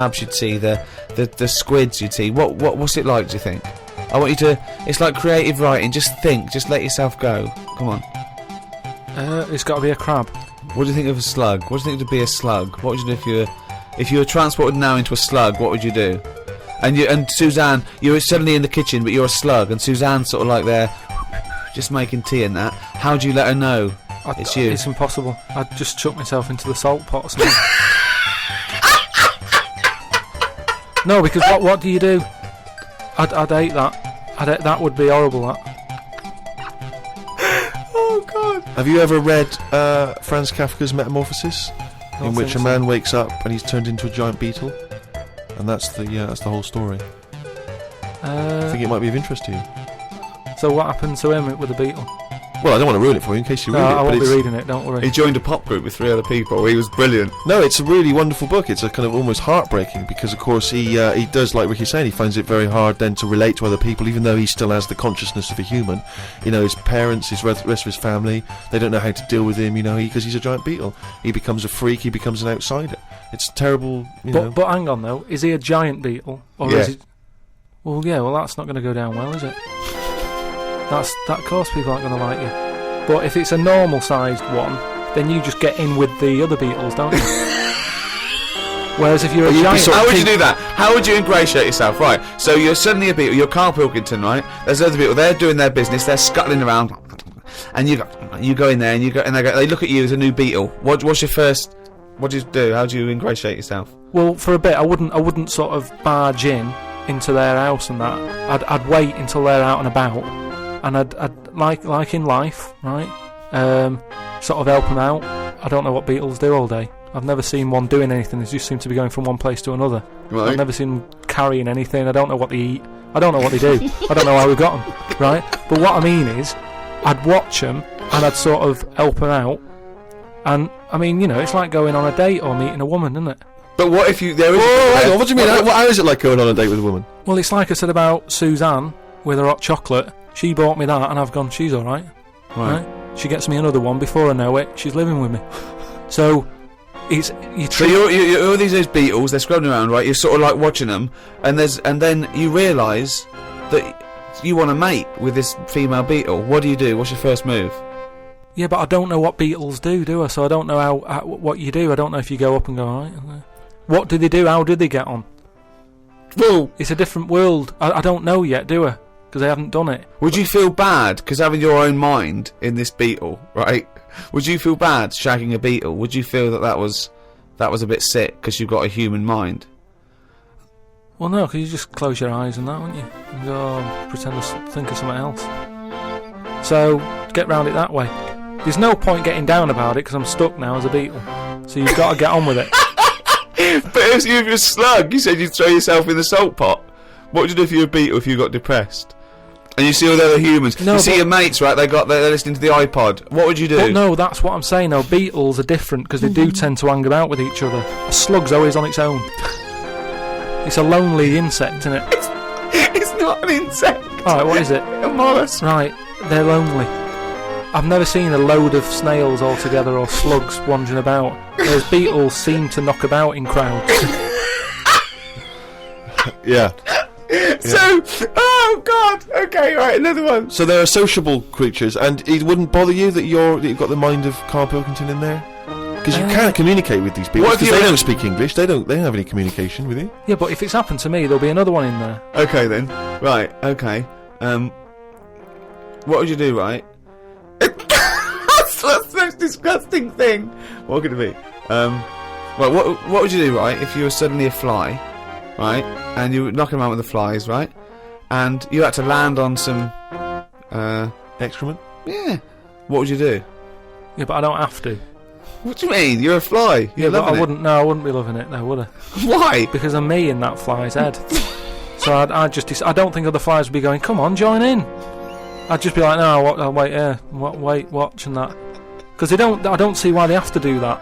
crabs you'd see, the squids you'd see. What's it like, do you think? I want you to. It's like creative writing. Just think. Just let yourself go. Come on. It's got to be a crab. What do you think of a slug? What do you think to be a slug? What would you do if you were transported now into a slug? What would you do? And Suzanne, you're suddenly in the kitchen, but you're a slug, and Suzanne's sort of like there, just making tea and that. How do you let her know it's you? It's impossible. I'd just chuck myself into the salt pot or something. No, because what do you do? I'd hate that. That would be horrible, that. Oh, God. Have you ever read Franz Kafka's Metamorphosis? In which a man wakes up and he's turned into a giant beetle? And that's the whole story. I think it might be of interest to you. So what happened to him with the beetle? Well, I don't want to ruin it for you in case you read it. I won't be reading it, don't worry. He joined a pop group with 3 other people. He was brilliant. No, it's a really wonderful book. It's a kind of almost heartbreaking because, of course, he does, like Ricky's saying, he finds it very hard then to relate to other people, even though he still has the consciousness of a human. You know, his parents, his rest of his family, they don't know how to deal with him, you know, because he's a giant beetle. He becomes a freak, he becomes an outsider. It's terrible, you know. But hang on, though. Is he a giant beetle? Or is he... Well, yeah, that's not going to go down well, is it? That, of course, people aren't going to like you. But if it's a normal-sized one, then you just get in with the other beetles, don't you? Whereas if you're a giant... How would you do that? How would you ingratiate yourself? Right, so you're suddenly a beetle, you're Carl Pilkington, right? There's other people, they're doing their business, they're scuttling around, and you go in there, and they look at you as a new beetle. What's your first... What do you do? How do you ingratiate yourself? Well, for a bit, I wouldn't sort of barge into their house and that. I'd wait until they're out and about, and I'd like in life, right? Sort of help them out. I don't know what beetles do all day. I've never seen one doing anything. They just seem to be going from one place to another. Right. I've never seen them carrying anything. I don't know what they eat. I don't know what they do. I don't know how we got them, right? But what I mean is, I'd watch them and I'd sort of help them out. And I mean, you know, it's like going on a date or meeting a woman, isn't it? But what if you... There is hang on, what do you mean? How is it like going on a date with a woman? Well, it's like I said about Suzanne with her hot chocolate. She bought me that and I've gone, she's alright. Right? She gets me another one, before I know it, she's living with me. So, it's... So you're all these beetles, they're scrubbing around, right? You're sort of like watching them, and then you realise that you want to mate with this female beetle. What do you do? What's your first move? Yeah, but I don't know what beetles do I? So I don't know how what you do. I don't know if you go up and go, alright. What do they do? How do they get on? Well, it's a different world. I don't know yet, do I? Because I haven't done it. Would you feel bad because having your own mind in this beetle, right? Would you feel bad shagging a beetle? Would you feel that was a bit sick because you've got a human mind? Well, no, because you just close your eyes and that, wouldn't you? And go, pretend to think of something else. So get round it that way. There's no point getting down about it because I'm stuck now as a beetle. So you've got to get on with it. But if you're a slug, you said you'd throw yourself in the salt pot. What would you do if you were a beetle if you got depressed? And you see all the other humans. No, you see your mates, right? They're listening to the iPod. What would you do? But no, that's what I'm saying. No, beetles are different because they do tend to hang about with each other. A slug's always on its own. It's a lonely insect, isn't it? It's not an insect. Alright, what is it? A mollusk. Right, they're lonely. I've never seen a load of snails all together or slugs wandering about. Whereas beetles seem to knock about in crowds. Yeah. So, oh God, okay, right, another one. So they're sociable creatures, and it wouldn't bother you that you've got the mind of Carl Pilkington in there? Because you can't communicate with these people, because they don't speak English, they don't have any communication with you. Yeah, but if it's happened to me, there'll be another one in there. Okay then, right, okay. What would you do, right? That's the most disgusting thing. What could it be? Well, what would you do, right, if you were suddenly a fly, right, and you were knocking around with the flies, right, and you had to land on some excrement? Yeah. What would you do? Yeah, but I don't have to. What do you mean? You're a fly. Yeah, but I wouldn't. No, I wouldn't be loving it, though, would I? Why? Because I'm me in that fly's head. So I'd just. I don't think other flies would be going, "Come on, join in." I'd just be like, "No, I'll wait here. Wait, watch, and that." Because I don't see why they have to do that.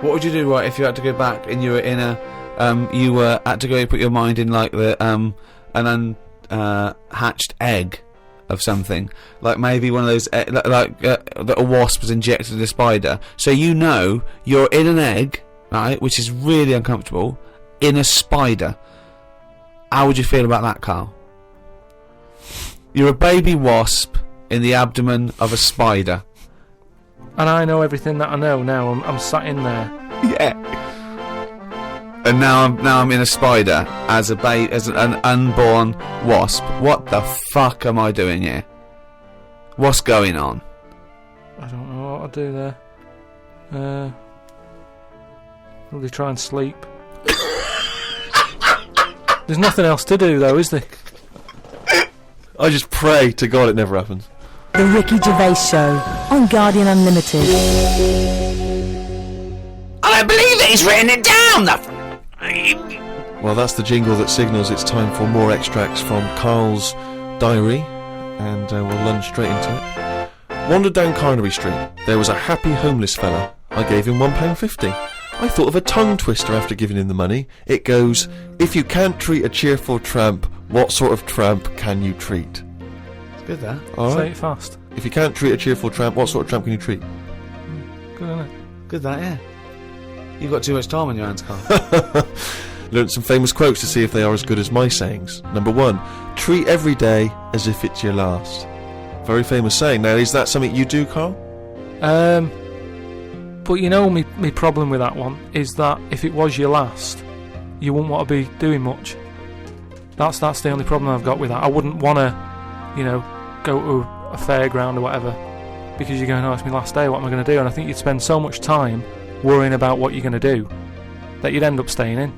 What would you do, right, if you had to go back and you were in a, had to go put your mind in like the an unhatched egg of something, like maybe one of those that a wasp was injected in a spider, so you know you're in an egg, right, which is really uncomfortable, in a spider. How would you feel about that, Carl? You're a baby wasp in the abdomen of a spider. And I know everything that I know now. I'm sat in there. Yeah. And now I'm in a spider as an unborn wasp. What the fuck am I doing here? What's going on? I don't know what I'll do there. Really try and sleep. There's nothing else to do though, is there? I just pray to God it never happens. The Ricky Gervais Show on Guardian Unlimited. I don't believe that he's written it down. Well, that's the jingle that signals it's time for more extracts from Carl's diary, and we'll lunge straight into it. Wandered down Carnaby Street. There was a happy homeless fella. I gave him £1.50. I thought of a tongue twister after giving him the money. It goes, if you can't treat a cheerful tramp, what sort of tramp can you treat? It's good, that. All Say right. it fast. If you can't treat a cheerful tramp, what sort of tramp can you treat? Good, isn't it? Good, that, yeah. You've got too much time on your hands, Carl. Learned some famous quotes to see if they are as good as my sayings. Number 1, treat every day as if it's your last. Very famous saying. Now, is that something you do, Carl? But you know, me problem with that one is that if it was your last, you wouldn't want to be doing much. That's the only problem I've got with that. I wouldn't want to, you know, go to a fairground or whatever because you're going, oh, it's my last day, what am I going to do? And I think you'd spend so much time worrying about what you're going to do that you'd end up staying in.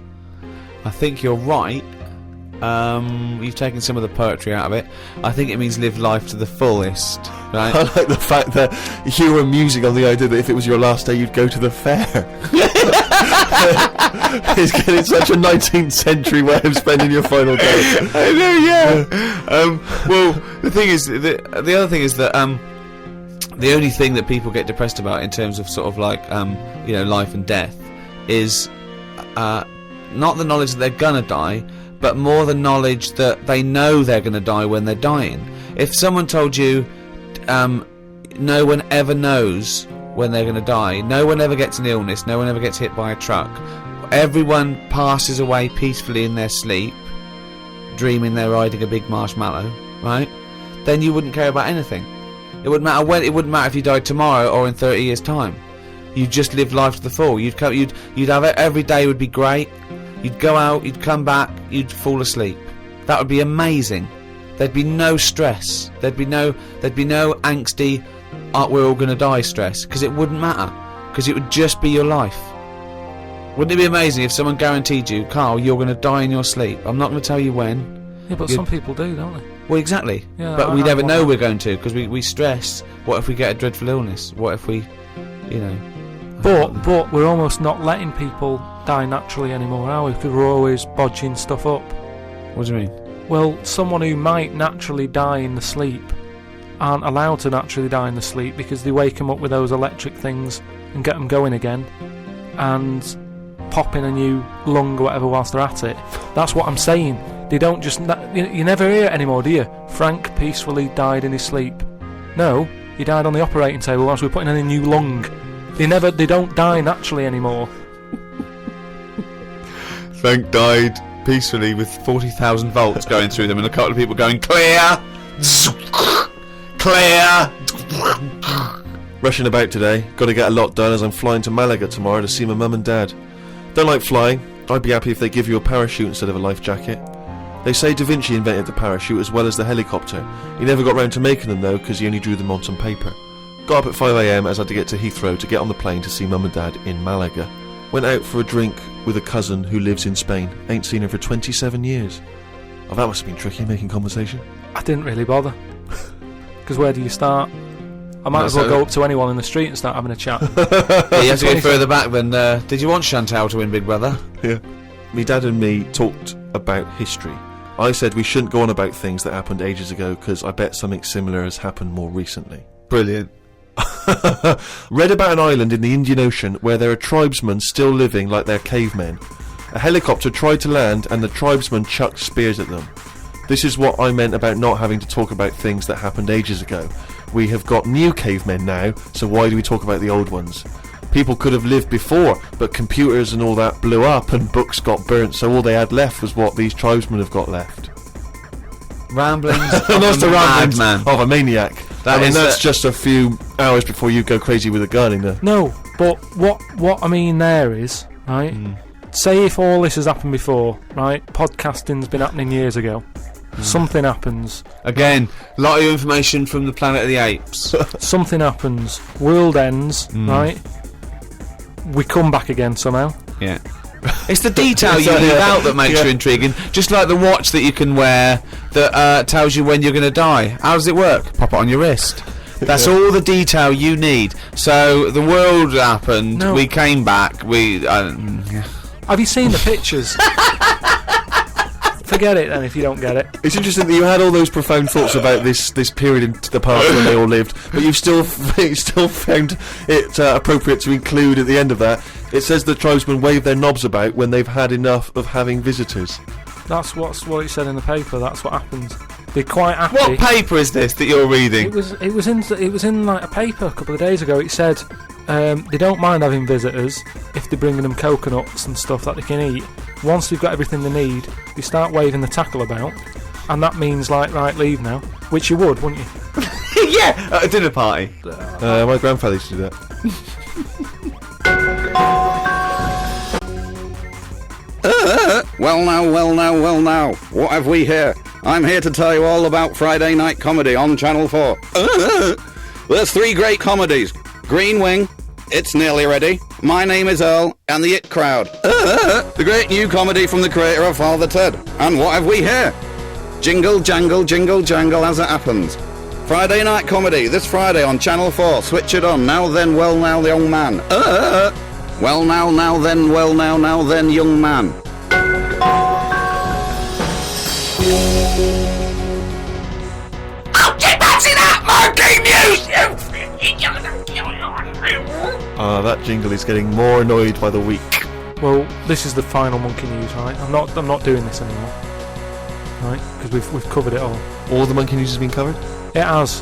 I think you're right. You've taken some of the poetry out of it. I think it means live life to the fullest, right? I like the fact that you were musing on the idea that if it was your last day, you'd go to the fair. It's such a 19th century way of spending your final day. I know, yeah. Well, the thing is, the other thing is that the only thing that people get depressed about in terms of sort of like you know, life and death is not the knowledge that they're gonna die, but more the knowledge that they know they're gonna die when they're dying. If someone told you no one ever knows when they're gonna die, no one ever gets an illness, no one ever gets hit by a truck, everyone passes away peacefully in their sleep, dreaming they're riding a big marshmallow, right? Then you wouldn't care about anything. It wouldn't matter when. It wouldn't matter if you died tomorrow or in 30 years' time. You'd just live life to the full. You'd have it, every day would be great. You'd go out, you'd come back, you'd fall asleep. That would be amazing. There'd be no stress. There'd be no angsty, we're all gonna die stress, because it wouldn't matter, because it would just be your life. Wouldn't it be amazing if someone guaranteed you, Carl, you're gonna die in your sleep? I'm not gonna tell you when. Yeah, but some people do, don't they? Well, exactly. Yeah, but we I never want know that. we're going to, because we stress. What if we get a dreadful illness? What if we, you know? But we're almost not letting people die naturally anymore, are we? Because we're always bodging stuff up. What do you mean? Well, someone who might naturally die in the sleep aren't allowed to naturally die in the sleep because they wake them up with those electric things and get them going again and pop in a new lung or whatever whilst they're at it. That's what I'm saying. They don't just... You never hear it anymore, do you? Frank peacefully died in his sleep. No, he died on the operating table whilst we were putting in a new lung. They don't die naturally anymore. Frank died peacefully with 40,000 volts going through them and a couple of people going, clear! Clear! Rushing about today. Got to get a lot done as I'm flying to Malaga tomorrow to see my mum and dad. Don't like flying. I'd be happy if they give you a parachute instead of a life jacket. They say Da Vinci invented the parachute as well as the helicopter. He never got round to making them though because he only drew them on some paper. Got up at 5 AM as I had to get to Heathrow to get on the plane to see mum and dad in Malaga. Went out for a drink with a cousin who lives in Spain. Ain't seen her for 27 years. Oh, that must have been tricky, making conversation. I didn't really bother. Because where do you start? I might as well go up to anyone in the street and start having a chat. Yeah, you have to go further back than... did you want Chantal to win Big Brother? Yeah. Me dad and me talked about history. I said we shouldn't go on about things that happened ages ago because I bet something similar has happened more recently. Brilliant. Read about an island in the Indian Ocean where there are tribesmen still living like they're cavemen. A helicopter tried to land and the tribesmen chucked spears at them. This is what I meant about not having to talk about things that happened ages ago. We have got new cavemen now, so why do we talk about the old ones? people could have lived before, but computers and all that blew up and books got burnt, so all they had left was what these tribesmen have got left. Ramblings And that's the ramblings man. of a maniac. That That's just a few hours before you go crazy with a gun in there. No, but what I mean there is, right, say if all this has happened before, right, podcasting's been happening years ago, something happens, Again, a lot of information from the Planet of the Apes. something happens, world ends, right, we come back again somehow. Yeah. It's the detail you leave out that makes Yeah. you intriguing. Just like the watch that you can wear that tells you when you're going to die. How does it work? Pop it on your wrist. That's all the detail you need. So the world happened. No. We came back. Have you seen the pictures? Forget it then if you don't get it. It's interesting that you had all those profound thoughts about this period in the past when they all lived, but you've still found it appropriate to include at the end of that. It says the tribesmen wave their knobs about when they've had enough of having visitors. That's what it said in the paper. That's what happens. They're quite happy. What paper is this that you're reading? It was in like a paper a couple of days ago. It said they don't mind having visitors if they're bringing them coconuts and stuff that they can eat. Once they've got everything they need, they start waving the tackle about, and that means like, right, leave now, which you would, wouldn't you? Yeah, at a dinner party. My grandfather used to do that. Well now, what have we here? I'm here to tell you all about Friday Night Comedy on Channel 4. There's 3 great comedies. Green Wing, It's Nearly Ready, My Name is Earl, and The It Crowd. The great new comedy from the creator of Father Ted. And what have we here? Jingle Jangle Jingle Jangle As It Happens. Friday Night Comedy, this Friday on Channel 4. Switch it on. Now then, well now, the young man. Well now then, well now then, young man. That jingle is getting more annoyed by the week. Well, this is the final Monkey News, right? I'm not doing this anymore, right? Because we've covered it all. All the monkey news has been covered? It has.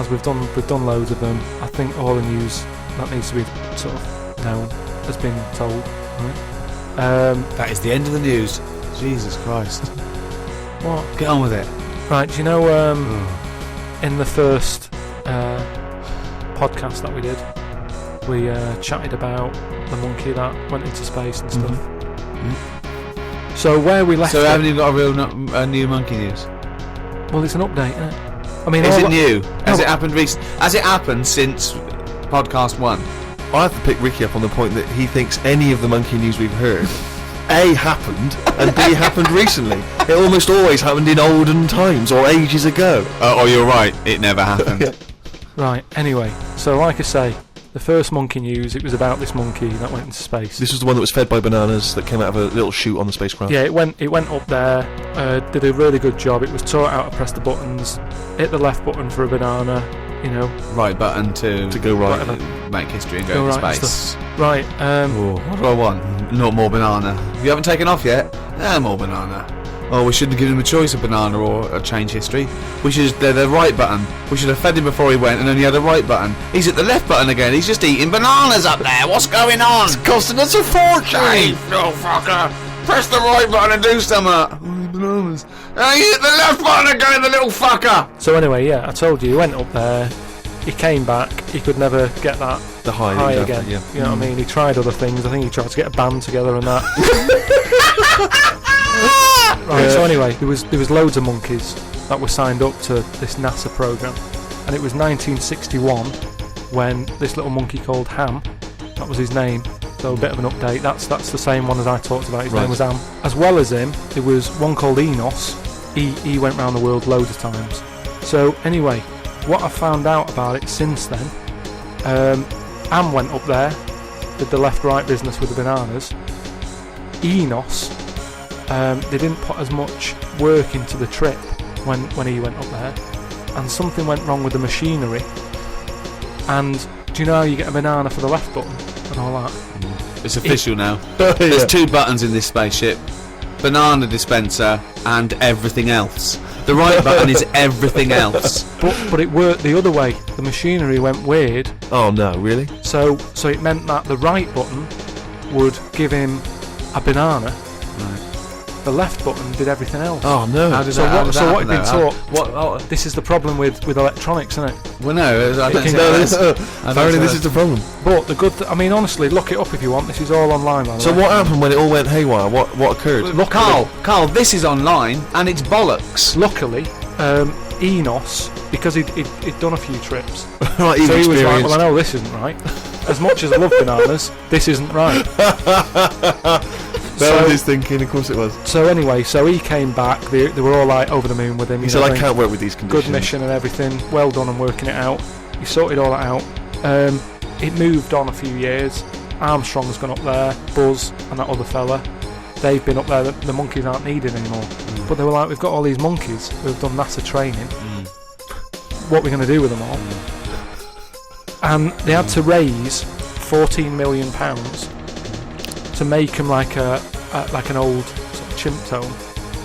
We've done loads of them. I think all the news that needs to be sort of known has been told, right? That is the end of the news. Jesus Christ. What? Get on with it. Right? Do you know in the first podcast that we did, we chatted about the monkey that went into space and stuff. So where we left So it, haven't you got a real new monkey news? well, it's an update, isn't it? I mean, Is all it that- new? Has No, it happened recent? Has it happened since podcast 1? I have to pick Ricky up on the point that he thinks any of the monkey news we've heard A, happened, and B, happened recently. It almost always happened in olden times or ages ago. Oh, you're right. It never happened. Right. Anyway, so like I say, the first monkey news, it was about this monkey that went into space. This was the one that was fed by bananas that came out of a little chute on the spacecraft. Yeah, it went up there, did a really good job. It was taught how to press the buttons, hit the left button for a banana, you know. Right button to go right. make history and Go go into right and space. Right. What do I want? Not more banana. You haven't taken off yet? More banana. Oh, we shouldn't have given him a choice of banana or a change history. We should have the right button. We should have fed him before he went and then he had a right button. He's at the left button again. He's just eating bananas up there. What's going on? It's costing us a fortune. Hey, no fucker. Press the right button and do something. Bananas. Hey, hit the left button again, the little fucker. So anyway, yeah, I told you, he went up there, he came back, he could never get that The high again. Yeah. You know what I mean? He tried other things. I think he tried to get a band together and that. Right, so anyway, there was loads of monkeys that were signed up to this NASA program, and it was 1961 when this little monkey called Ham, that was his name, so a bit of an update, that's the same one as I talked about, his name was Ham. As well as him, there was one called Enos. He went around the world loads of times. So anyway, what I found out about it since then, Ham went up there, did the left-right business with the bananas. Enos, they didn't put as much work into the trip when he went up there, and something went wrong with the machinery. And do you know how you get a banana for the left button and all that? It's official now. There's 2 buttons in this spaceship. Banana dispenser and everything else. The right button is everything else. But it worked the other way. The machinery went weird Oh no, really? So it meant that the right button would give him a banana. The left button did everything else. Oh no. How did So that, how what- did so that what had been happen, though? taught- What? This is the problem with electronics, isn't it? Well, no, I don't can think go- that's- I don't Apparently think this is the problem. But the good, I mean, honestly, look it up if you want. This is all online, by the So way. what happened when it all went haywire? What occurred? Look, Carl, this is online and it's bollocks. Luckily, Enos, because he'd done a few trips, Right, so he was like, experienced. well, I know this isn't right. As much as I love bananas, this isn't right. That was his thinking, of course it was. So anyway, so he came back. They were all like over the moon with him. He You said, know, I going, can't work with these conditions. good mission and everything. Well done on working it out. He sorted all that out. It moved on a few years. Armstrong's gone up there. Buzz and that other fella, they've been up there. The monkeys aren't needed anymore. But they were like, we've got all these monkeys who've done NASA training. What are we going to do with them all? And they had to raise £14 million to make them like an old sort of chimp tone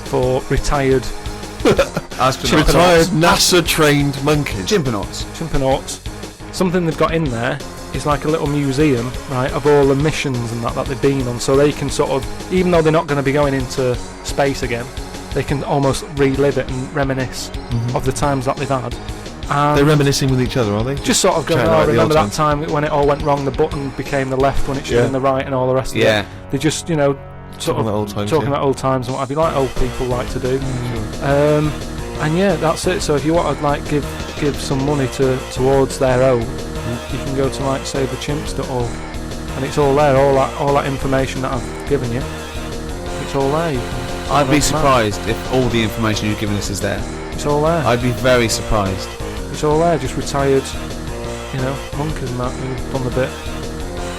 for retired Retired NASA-trained monkeys. chimpanauts. Something they've got in there is like a little museum, right, of all the missions and that they've been on, so they can sort of, even though they're not going to be going into space again, they can almost relive it and reminisce of the times that they've had. And They're reminiscing with each other, are they? just sort of going, Chatting oh, about the remember old that time when it all went wrong, the button became the left when it should have been the right and all the rest of Yeah. it. They just, you know, sort Talking of about old times, talking yeah. about old times and what have you, like old people like to do. And yeah, that's it. So if you want to like give some money towards their own, you can go to like SaveTheChimps.org, and it's all there. All that information that I've given you, it's all there. I'd be surprised if all the information you've given us is there. It's all there. I'd be very surprised. It's all there. Just retired, you know, monkeys and that who've done the bit.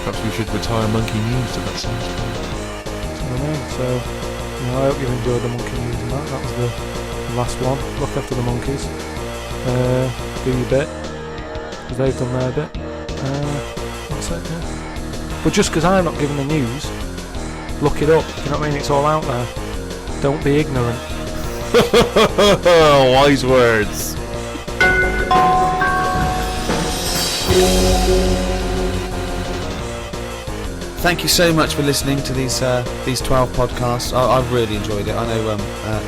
Perhaps we should retire Monkey News to that sounds fun. You know what I mean? So, you know, I hope you enjoyed the monkey news and that. That was the last one. Look after the monkeys. Do your bit, because they've done their bit. That's it, yeah. But just because I'm not giving the news, look it up. You know what I mean? It's all out there. Don't be ignorant. Wise words. Thank you so much for listening to these 12 podcasts. I've really enjoyed it. I know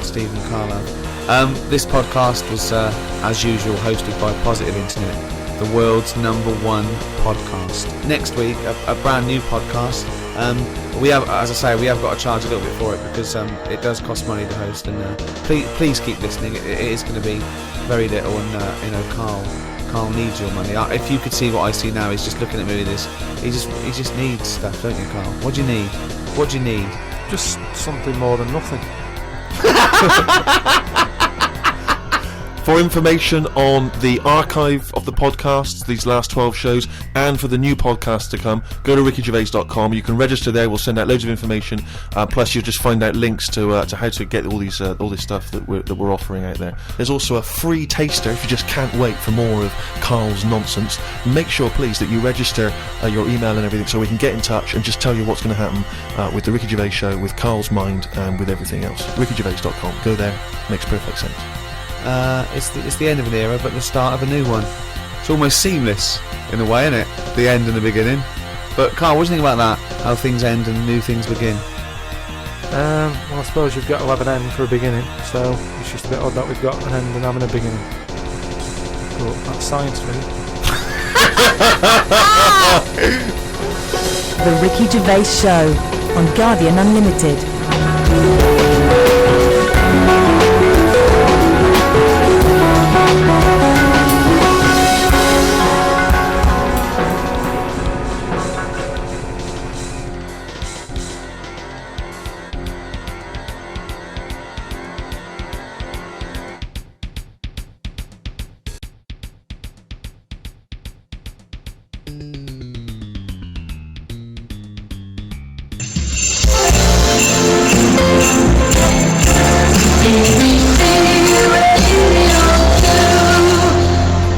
Steve and Carl have. This podcast was, as usual, hosted by Positive Internet, the world's #1 podcast. Next week, a brand new podcast. We have, as I say, we have got to charge a little bit for it because it does cost money to host. And please keep listening. It is going to be very little, and you know, Carl needs your money. If you could see what I see now, he's just looking at me with this. He just needs stuff, don't you, Carl? What do you need? What do you need? Just something more than nothing. For information on the archive of the podcasts, these last 12 shows, and for the new podcasts to come, go to rickygervais.com. You can register there. We'll send out loads of information. Plus, you'll just find out links to how to get all this stuff that we're offering out there. There's also a free taster if you just can't wait for more of Carl's nonsense. Make sure, please, that you register your email and everything so we can get in touch and just tell you what's going to happen with the Ricky Gervais Show, with Carl's Mind, and with everything else. rickygervais.com. Go there. Makes perfect sense. It's the end of an era, but the start of a new one. It's almost seamless in a way, isn't it? The end and the beginning. But Carl, what do you think about that? How things end and new things begin? Well, I suppose you've got to have an end for a beginning, so it's just a bit odd that we've got an end and having a beginning. But that's science, really. The Ricky Gervais Show on Guardian Unlimited.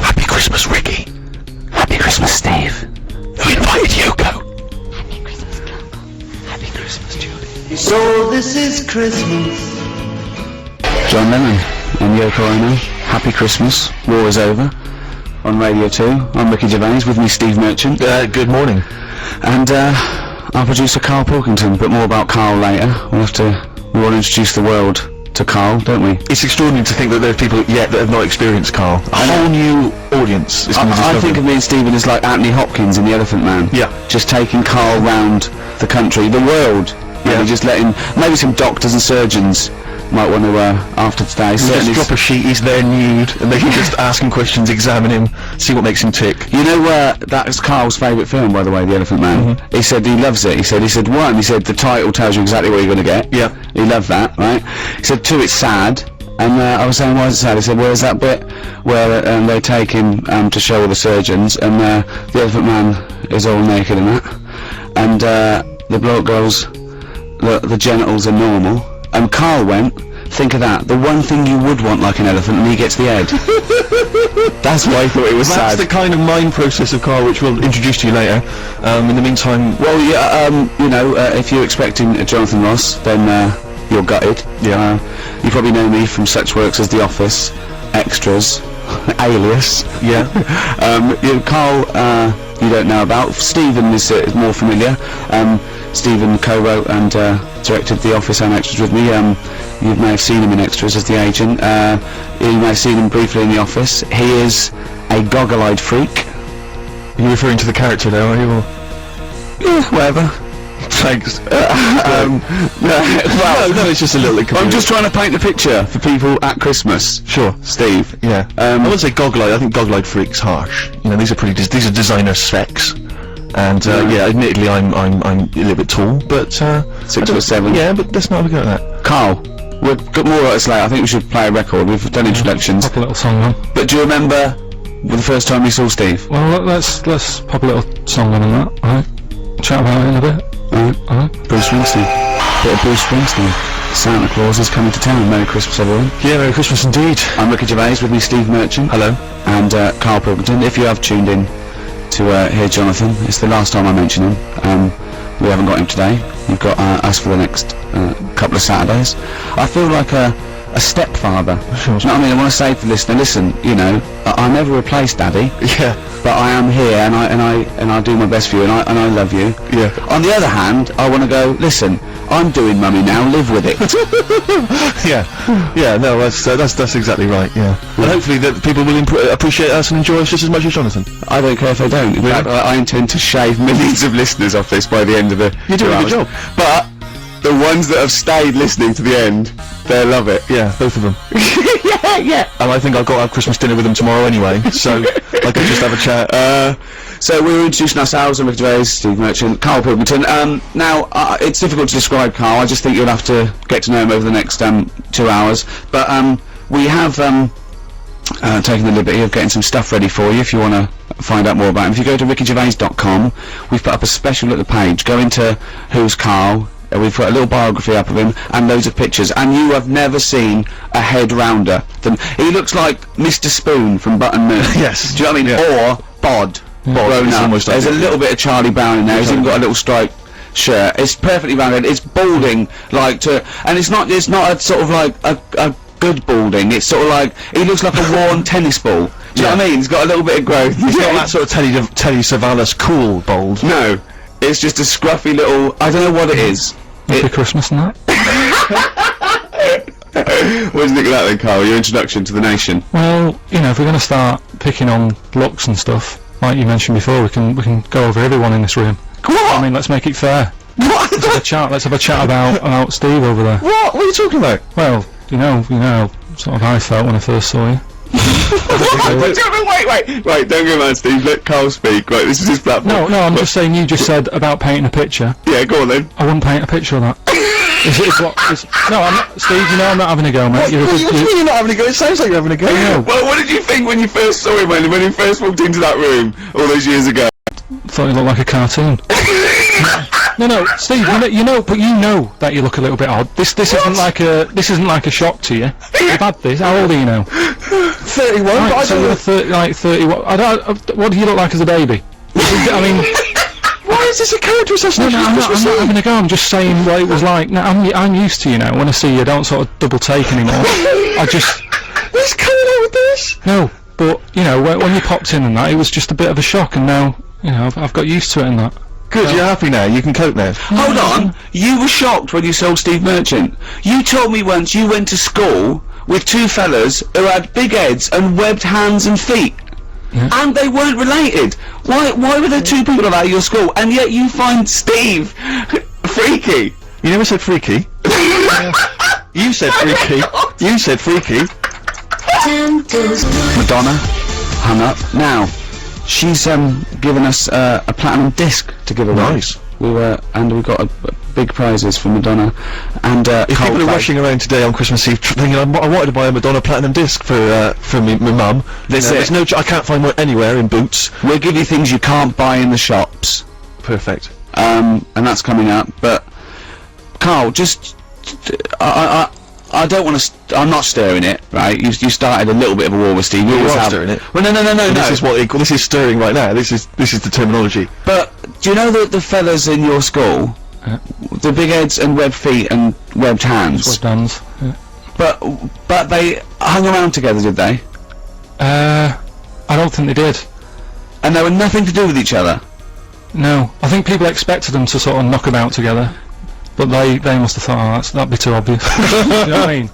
Happy Christmas, Ricky. Happy Christmas, Steve. Who invited Yoko? Happy Christmas, Carl. Happy Christmas, Julie. So this is Christmas. John Lennon and Yoko Ono. Happy Christmas. War is over. on Radio 2. I'm Ricky Gervais, with me Steve Merchant. Good morning. And our producer Carl Pilkington, but more about Carl later. We want to introduce the world to Carl, don't we? It's extraordinary to think that there are people yet that have not experienced Carl. A whole new audience is going to discover I think of me and Stephen as like Anthony Hopkins in The Elephant Man. Yeah. Just taking Carl round the country, the world. Yeah. And just letting, maybe some doctors and surgeons might want to, after today. Just drop a sheet, he's there nude, and they can just ask him questions, examine him, see what makes him tick. You know, that's Carl's favourite film, by the way, The Elephant Man. Mm-hmm. He said he loves it. He said, one, he said the title tells you exactly what you're going to get. Yeah. He loved that, right? He said, two, it's sad. And I was saying, why is it sad? He said, well, there's that bit where they take him to show all the surgeons, and the Elephant Man is all naked and that. And the bloke goes, the genitals are normal. And Carl went, think of that, the one thing you would want like an elephant, and he gets the head. That's why I thought it was That's sad. the kind of mind process of Carl which we'll introduce to you later. In the meantime... Well, yeah, if you're expecting Jonathan Ross, then you're gutted. Yeah. You probably know me from such works as The Office, Extras, Alias. Yeah. Carl, you don't know about. Stephen is more familiar. Stephen co-wrote and directed The Office and Extras with me. You may have seen him in Extras as the agent. You may have seen him briefly in The Office. He is a goggle-eyed freak. Are you referring to the character now, are you? Or? Yeah, whatever. Thanks. Well, no, it's just a little... I'm just trying to paint a picture for people at Christmas. Sure. Steve. Yeah. I wouldn't say goggle-eyed, I think goggle-eyed freak's harsh. You know, these are these are designer specs. And, yeah, admittedly I'm a little bit tall, but, 6'7". Yeah, but let's not have a go at that. Carl, we've got more rights later. I think we should play a record. We've done introductions. Pop a little song on. But do you remember the first time you saw Steve? Well, let's pop a little song on that, alright? Chat about it in a bit. Alright? Bruce Springsteen. Bit of Bruce Springsteen. Santa Claus is coming to town. Merry Christmas, everyone. Yeah, Merry Christmas indeed. I'm Ricky Gervais, with me Steve Merchant. Hello. And Carl Pilkington. If you have tuned in to hear Jonathan, it's the last time I mention him. We haven't got him today. We've got us for the next couple of Saturdays. I feel like a stepfather. Sure. Do you know what I mean? I want to say to the listener, listen, you know, I never replace Daddy. Yeah. But I am here, and I do my best for you, and I love you. Yeah. On the other hand, I want to go, listen, I'm doing Mummy now, live with it. Yeah. Yeah, no, that's exactly right, yeah. And hopefully that people will appreciate us and enjoy us just as much as Jonathan. I don't care if they don't. In fact, I intend to shave millions of listeners off this by the end of the You're doing 2 a good hours. job. But the ones that have stayed listening to the end, they'll love it. Yeah, both of them. Yeah. And I think I've got to have Christmas dinner with them tomorrow anyway, so I can just have a chat. So we're introducing ourselves. I'm Ricky Gervais, Steve Merchant, Carl Pilkington. Now, it's difficult to describe Carl. I just think you'll have to get to know him over the next 2 hours. But we have taken the liberty of getting some stuff ready for you if you want to find out more about him. If you go to rickygervais.com, we've put up a special little page. Go into Who's Carl. We've got a little biography up of him and loads of pictures, and you have never seen a head rounder than he looks like Mr. Spoon from Button Moon. Yes. Do you know what I mean? Yeah. Or Bod. Bod, it's almost There's a like it. little bit of Charlie Brown in there. He's even got a little striped shirt. It's perfectly rounded. It's balding and it's not a sort of like a good balding. It's sort of like he looks like a worn tennis ball. Do you know what I mean? He's got a little bit of growth. He's not that sort of Telly Savalas cool bold. No, it's just a scruffy little. I don't know what it is. Happy Christmas and that. What do you think of that then, Carl? Your introduction to the nation. Well, you know, if we're going to start picking on looks and stuff, like you mentioned before, we can go over everyone in this room. What? I mean, let's make it fair. What? Let's have a chat about Steve over there. What are you talking about? Well, you know, sort of how I felt when I first saw you. Wait, don't go mad, Steve. Let Carl speak. Right, this is his platform. No, I'm just saying you just said about painting a picture. Yeah, go on then. I wouldn't paint a picture of that. No, I'm not, Steve, you know I'm not having a go, mate. What do you mean you're not having a go? It sounds like you're having a go. Well, what did you think when you first saw him, when he first walked into that room all those years ago? Thought he looked like a cartoon. No, Steve, you know that you look a little bit odd. This isn't like a shock to you. You've had this. How old are you now? 31, Right, but I so don't you're know. 30. What do you look like as a baby? I mean, Why is this a character assassination? I'm not having a go. I'm just saying what it was like. Now, I'm used to, you know, when I see you, I don't sort of double take anymore. I just What's going on with this? no. But you know, when you popped in and that, it was just a bit of a shock, and now you know I've got used to it and that. Good, you're happy now. You can cope now. Hold on, you were shocked when you saw Steve Merchant. You told me once you went to school with two fellas who had big heads and webbed hands and feet. Yeah. And they weren't related. Why were there two people at your school, and yet you find Steve freaky? You never said freaky. You said freaky. You said freaky. Madonna hung up. Now, she's given us a platinum disc to give away. Nice. We got big prizes for Madonna, and If people are Coldplay. rushing around today on Christmas Eve thinking I wanted to buy a Madonna platinum disc for my mum, That's there's it. I can't find one anywhere in Boots. We'll give you things you can't buy in the shops, Perfect. and that's coming up. But Carl, just I don't want to. I'm not stirring it, right? You started a little bit of a war with Steve. You always are have. stirring it. Well, no. This is this is stirring right now. This is the terminology. But do you know that the fellas in your school, the big heads and webbed feet and webbed hands, What dance? Yeah. but they hung around together, did they? I don't think they did. And they were nothing to do with each other. No, I think people expected them to sort of knock about together, but they must have thought, oh, that'd be too obvious. You know what I mean?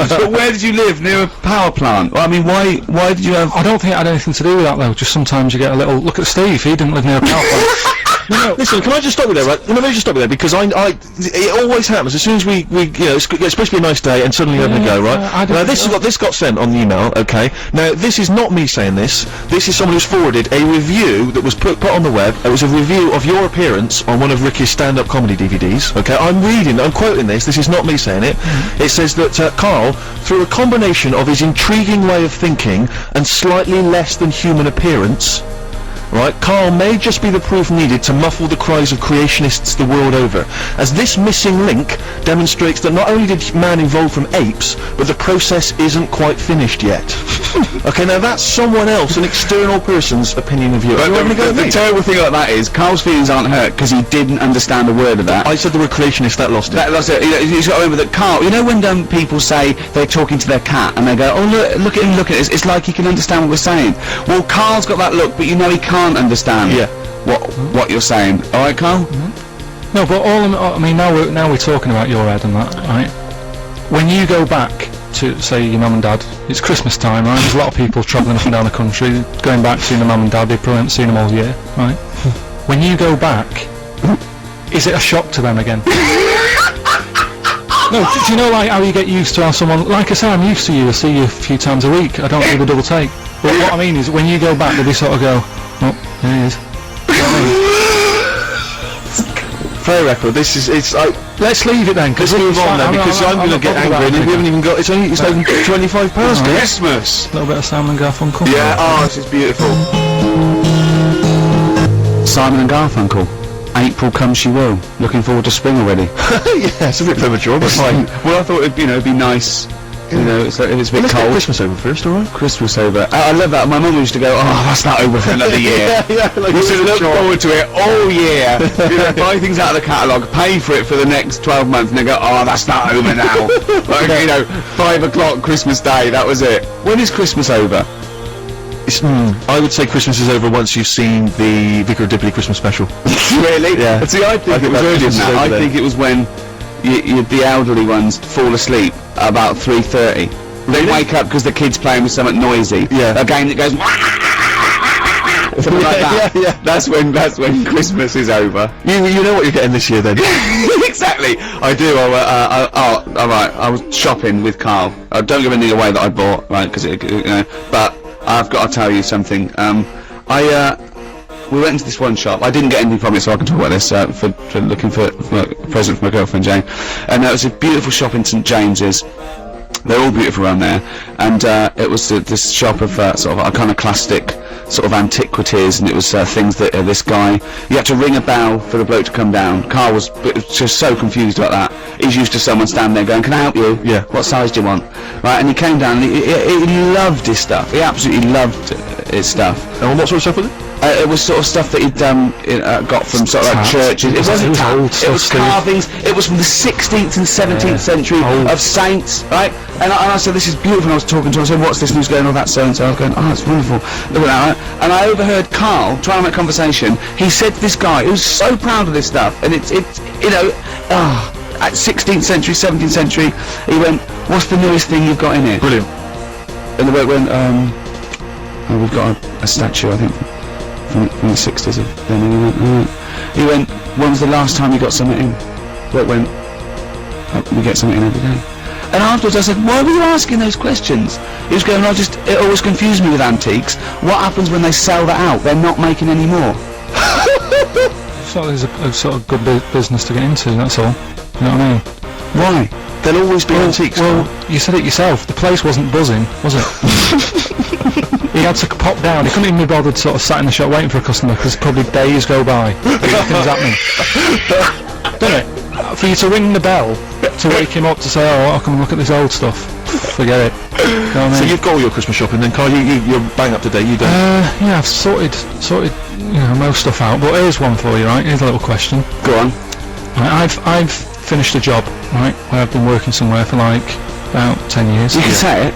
But where did you live? Near a power plant? Well, I mean, why did you have? I don't think it had anything to do with that though. Just sometimes you get a little look at Steve. He didn't live near a power plant. No, listen, can I just stop you there, right? Let me just stop you there, because it always happens, as soon as we it's supposed to be a nice day, and suddenly you're having a go, right? I don't Now, this got sent on the email, okay? Now, this is not me saying this is someone who's forwarded a review that was put on the web. It was a review of your appearance on one of Ricky's stand-up comedy DVDs, okay? I'm quoting this is not me saying it. It says that, Carl, through a combination of his intriguing way of thinking and slightly less than human appearance, right, Carl may just be the proof needed to muffle the cries of creationists the world over, as this missing link demonstrates that not only did man evolve from apes, but the process isn't quite finished yet. Okay, now that's someone else, an external person's opinion of you. Are you having a go at The me? terrible thing about that is Carl's feelings aren't hurt because he didn't understand a word of that. I said the word creationist, that lost it. That's it. You've got to remember that Carl. You know when people say they're talking to their cat and they go, "Oh look at him, look at it." It's like he can understand what we're saying. Well, Carl's got that look, but you know he can't understand. Yeah. What you're saying. All right, Carl. No, but I mean, now we're talking about your head and that, right? When you go back to, say, your mum and dad, it's Christmas time, right? There's a lot of people travelling up and down the country, going back, seeing their mum and dad, they probably haven't seen them all year, right? When you go back, is it a shock to them again? No, do you know like how you get used to how someone, like I say, I'm used to you, I see you a few times a week, I don't do the double take. But what I mean is, when you go back, they sort of go, oh, there he is. You know what I mean? Fair record, it's like, Let's leave it then, let's move on then, because I'm going to get angry, and we haven't even got, it's not even £25, guys. Christmas. A little bit of Simon and Garfunkel. Yeah. Oh, this is beautiful. Simon and Garfunkel. April comes she will. Looking forward to spring already. Yeah, it's a bit premature, but fine. Well, I thought it'd be nice. You know, it's like, if it's a bit Let's get cold. Christmas over first, alright? Christmas over. I love that. My mum used to go, "Oh, that's not over for another year." like We should look forward to it all year. You know, buy things out of the catalogue, pay for it for the next 12 months, and they go, "Oh, that's not over now." Like, you know, 5 o'clock Christmas Day, that was it. When is Christmas over? I would say Christmas is over once you've seen the Vicar of Dibley Christmas special. Really? Yeah. See, I think it was that earlier Christmas than is that. over I then. think it was when the elderly ones fall asleep at about 3:30. They wake up because the kid's playing with something noisy. Yeah. A game that goes something like that. Yeah. That's when Christmas is over. You know what you're getting this year then. Exactly. I do. All right. I was shopping with Carl. Don't give anything away that I bought, right? Because you know. But I've got to tell you something. We went into this one shop. I didn't get anything from it, so I can talk about this for looking for a present for my girlfriend Jane. And it was a beautiful shop in St James's. They're all beautiful around there, and it was this shop of sort of iconoclastic sort of antiquities, and it was things that this guy, you had to ring a bell for the bloke to come down. Carl was just so confused about that. He's used to someone standing there going, "Can I help you? Yeah. What size do you want?" Right, and he came down and he loved his stuff. He absolutely loved his stuff. And what sort of stuff was it? It was sort of stuff that he'd got from sort of like Taps. churches. It wasn't It was old taps. It was stuff, Steve. carvings. It was from the 16th and 17th century Old. of saints, right? And I said, this is beautiful. And I was talking to him. I said, what's this news going on? That so and so. I was going, oh, it's wonderful. Look at that. Right? And I overheard Carl trying to make conversation. He said to this guy who's so proud of this stuff, and it's you know, at 16th century, 17th century, he went, what's the newest thing you've got in here? Brilliant. And the bloke went, we've got a statue, I think, from the 60s of them. And he went, when was the last time you got something in? The bloke went, we get something in every day. And afterwards I said, why were you asking those questions? He was going, it always confused me with antiques. What happens when they sell that out? They're not making any more. So there's a sort of good business to get into, that's all. You know what I mean? Why? There'll always be antiques. Well, you said it yourself. The place wasn't buzzing, was it? He had to pop down. He couldn't even be bothered sort of sat in the shop waiting for a customer because probably days go by. Nothing's happening. Don't it? For you to ring the bell to wake him up to say, oh, I'll come and look at this old stuff. Forget it. You know what I So mean? you've got all your Christmas shopping then, Carl. You're bang up to date. You don't. Yeah, I've sorted, you know, most stuff out. But here's one for you, right? Here's a little question. Go on. Right, I've finished a job, right, where I've been working somewhere for like about 10 years. You can say it.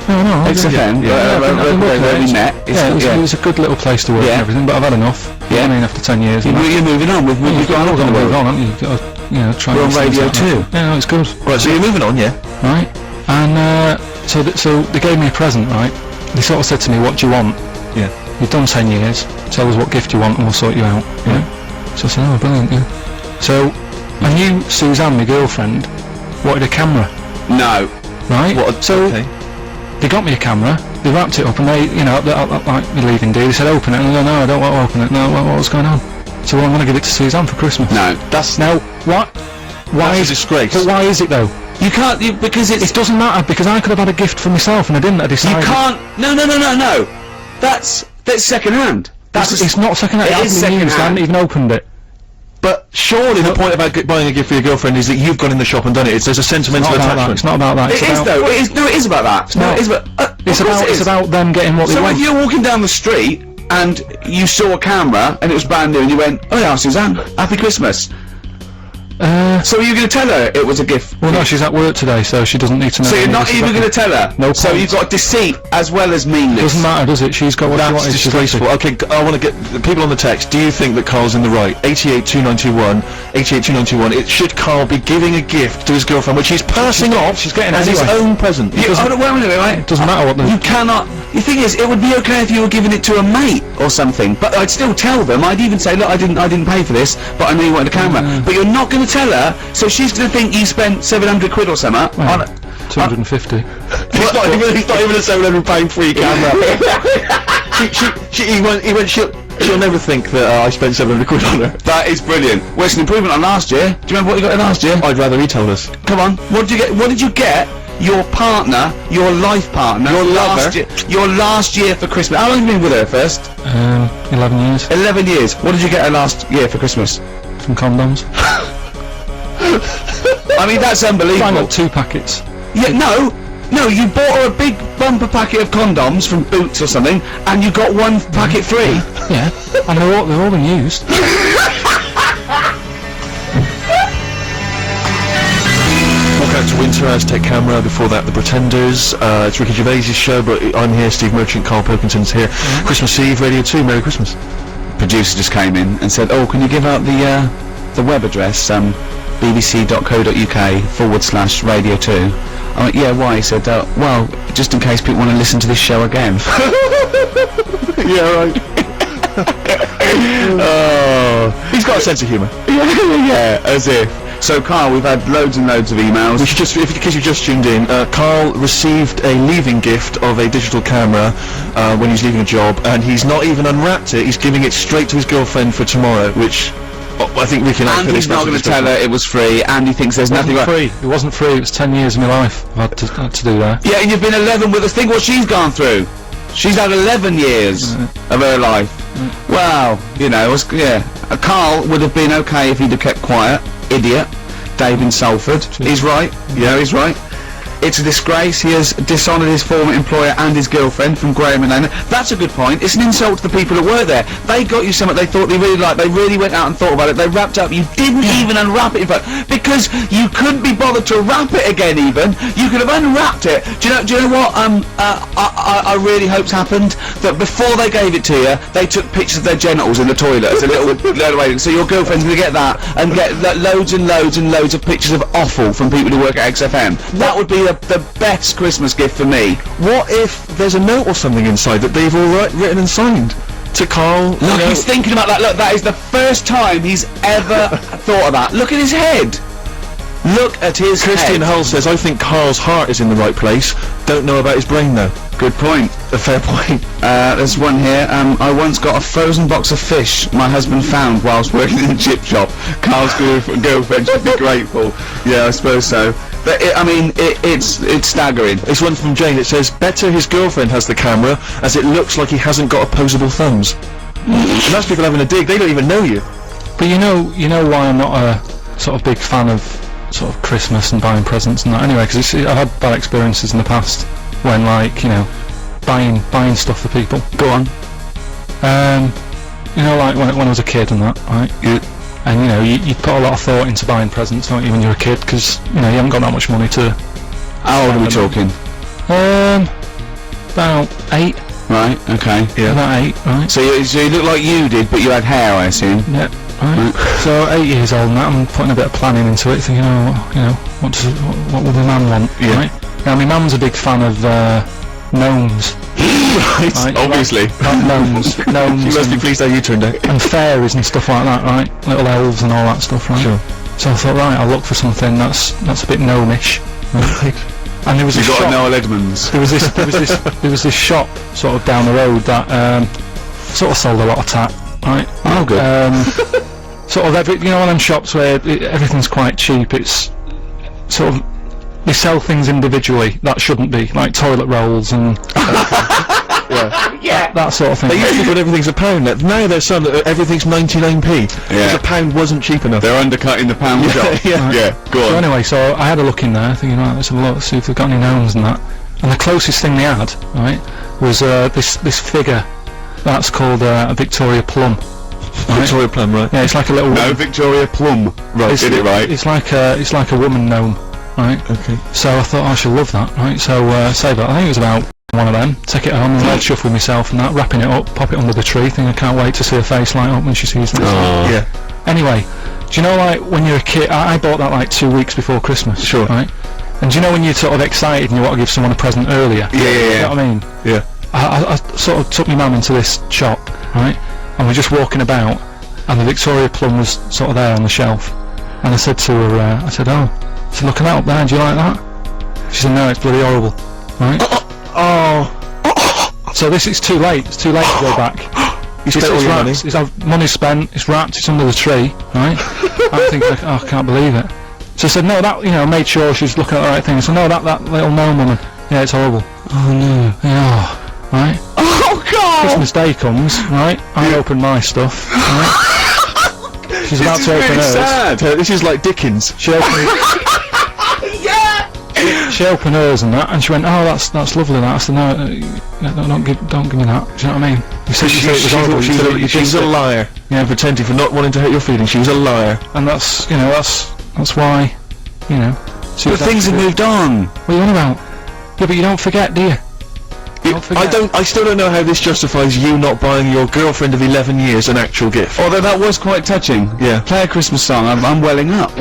No, XFN. I've been working where there. we met. It was a good little place to work Yeah. and everything, but I've had enough. Yeah. I mean, after 10 years. and that. You're moving on. We've got You've got to on the move road. on, haven't you? You've got to, you know, try We're and on get Radio something 2. Yeah, no, it's good. Right. So you're moving on, yeah. Right? And so they gave me a present, right? They sort of said to me, what do you want? Yeah. You've done 10 years. Tell us what gift you want and we'll sort you out. Yeah. So I said, oh, brilliant, yeah. So I knew Suzanne, my girlfriend, wanted a camera, No. right? So Okay. they got me a camera, they wrapped it up and they, you know, like the leaving day, they said open it, and I go, no, I don't want to open it. No, what's going on? So I'm going to give it to Suzanne for Christmas. No. That's now, what? Why That's a is disgrace. But why is it though? You can't, because It doesn't matter, because I could have had a gift for myself and I didn't, I You decided. can't. No. That's second hand. It's not second hand, It it is hasn't been used, I second-hand. haven't even opened it. But surely the point about buying a gift for your girlfriend is that you've gone in the shop and done it. There's a sentimental It's not about that, attachment. it's not about that. It is though. It is. No, it is about that. No, not. it is about. It's about them getting what they So want. if you're walking down the street and you saw a camera and it was brand new and you went, oh yeah, Suzanne, Happy Christmas. So are you going to tell her it was a gift? Well, no, she's at work today, so she doesn't need to know. So you're any of not this even stuff. going to tell her? No So point. you've got deceit as well as meanness. Doesn't matter, does it? She's got what she That's wanted. She's disgraceful. happy. Okay, I want to get the people on the text. Do you think that Carl's in the right? 882921, 882921. Should Carl be giving a gift to his girlfriend, which he's passing off she's getting as his anyway. own present? Wait a minute, right? It doesn't matter what the... You cannot. The thing is, it would be okay if you were giving it to a mate or something, but I'd still tell them. I'd even say, look, I didn't pay for this, but I know you wanted a camera. But you're not going to tell her, so she's going to think you spent 700 quid or something on it. 250. It's not even a £700 free camera. She'll never think that I spent 700 quid on her. That is brilliant. Well, it's an improvement on last year. Do you remember what you got in last year? I'd rather he told us. Come on. What did you get? What did you get? Your partner, your life partner, Your last lover. year, your last year for Christmas. How long have you been with her first? 11 years. 11 years. What did you get her last year for Christmas? Some condoms. I mean, that's I unbelievable. got 2 packets. Yeah, no, you bought her a big bumper packet of condoms from Boots or something, and you got 1 packet free. Yeah. And they're all been used. Walk out to Winter, Aztec Camera, before that The Pretenders. It's Ricky Gervais' show, but I'm here, Steve Merchant, Carl Pilkington's here. Christmas Eve, Radio 2, Merry Christmas. Producer just came in and said, oh, can you give out the web address, bbc.co.uk/radio 2. I went, yeah, why? He said, well, just in case people want to listen to this show again. Yeah, right. Oh, he's got a sense of humour. Yeah, as if. So, Carl, we've had loads and loads of emails. We should just, in case you've just tuned in, Carl received a leaving gift of a digital camera when he's leaving a job, and he's not even unwrapped it. He's giving it straight to his girlfriend for tomorrow, which I think Ricky and I And feel he's not going to tell her it was free, and he thinks there's nothing It right. wasn't free. It was 10 years of my life I've had to do that. Yeah, and you've been 11 with us. Think what she's gone through. She's had 11 years of her life. Wow, you know, Carl would have been okay if he'd have kept quiet. Idiot. Dave in Salford. He's right. Yeah, he's right. it's a disgrace. He has dishonoured his former employer and his girlfriend from Graham and Lena. That's a good point. It's an insult to the people that work there. They got you something they thought they really liked. They really went out and thought about it. They wrapped up. You didn't even unwrap it, in fact, because you couldn't be bothered to wrap it again. Even you could have unwrapped it. Do you know what? I really hope's happened that before they gave it to you, they took pictures of their genitals in the toilet as a little way. So your girlfriend's gonna get that and get loads and loads and loads of pictures of offal from people who work at XFM. That would be the best Christmas gift for me. What if there's a note or something inside that they've all written and signed to Carl? Look, he's thinking about that. Look, that is the first time he's ever thought of that. Look at his head. Look at his Christian head. Hull says, I think Carl's heart is in the right place. Don't know about his brain though. Good point. A fair point. There's one here. I once got a frozen box of fish my husband found whilst working in a chip shop. Carl's girlfriend should be grateful. Yeah, I suppose so. But it's staggering. It's one from Jane. It says, better his girlfriend has the camera, as it looks like he hasn't got opposable thumbs. And that's people having a dig. They don't even know you. But you know why I'm not a sort of big fan of sort of Christmas and buying presents and that anyway, because I've had bad experiences in the past when, like, you know, buying stuff for people. Go on. You know, like when I was a kid and that, right? Yeah. And you know, you put a lot of thought into buying presents, don't you, when you're a kid, because you know you haven't got that much money to. How old are we talking? About 8. Right. Okay. Yeah. About 8, right? So you look like you did, but you had hair, I assume. Yeah. Right. So 8 years old and that, I'm putting a bit of planning into it, thinking, what will the man want? Yeah. Right? Now, my mum's a big fan of gnomes. Right, obviously. Like gnomes. She must be pleased how you turned out. And fairies and stuff like that, right? Little elves and all that stuff, right? Sure. So I thought, right, I'll look for something that's a bit gnomish. Right? And there was You a got shop. Noel Edmonds. There was this shop sort of down the road that sort of sold a lot of tat, right? Oh, good. Sort of one of them shops where everything's quite cheap. It's sort of they sell things individually that shouldn't be, like toilet rolls and that sort of thing. They used to put everything's a pound. Now there's some that everything's 99p. Because a pound wasn't cheap enough. They're undercutting the pound shop. Yeah. Go So on. anyway, so I had a look in there, thinking, right, let's have a look, see if they've got any gnomes and that. And the closest thing they had, right, was this figure that's called a Victoria Plum. Right? Victoria Plum, right? Yeah, it's like a little. No, Victoria Plum. Right, did it right. It's like a woman gnome, right? Okay. So I thought I should love that, right? So save it. I think it was about one of them. Take it home and red shuffle myself and that, wrapping it up, pop it under the tree. Think I can't wait to see her face light up when she sees this. Yeah. Anyway, do you know, like when you're a kid, I bought that like 2 weeks before Christmas. Sure. Right. And do you know when you're sort of excited and you want to give someone a present earlier? Yeah. You know what I mean? Yeah. I sort of took my mum into this shop, right? And we're just walking about, and the Victoria Plum was sort of there on the shelf. And I said to her, I said, look at that up there, do you like that? She said, no, it's bloody horrible, right? So it's too late, it's too late to go back. You spent all your money. Money's spent, it's wrapped, it's under the tree, right? I'm thinking, I can't believe it. So I said, no, that, you know, made sure she was looking at the right thing. So no, that little gnome woman, yeah, it's horrible. Oh no, yeah, right? Oh God! Christmas Day comes, right? I open my stuff, right? She's about to open hers. Sad. This is like Dickens. She opened She opened hers and that, and she went, "Oh, that's lovely." That I said, "No, don't give me that." Do you know what I mean? You said it was horrible. You said you She was dissed a it. liar. Yeah, Pretending for not wanting to hurt your feelings. She was a liar. and that's why, you know. But things have moved on. What are you on about? Yeah, but you don't forget, do you? Don't forget. I still don't know how this justifies you not buying your girlfriend of 11 years an actual gift. Although that was quite touching. Yeah. Play a Christmas song. I'm welling up.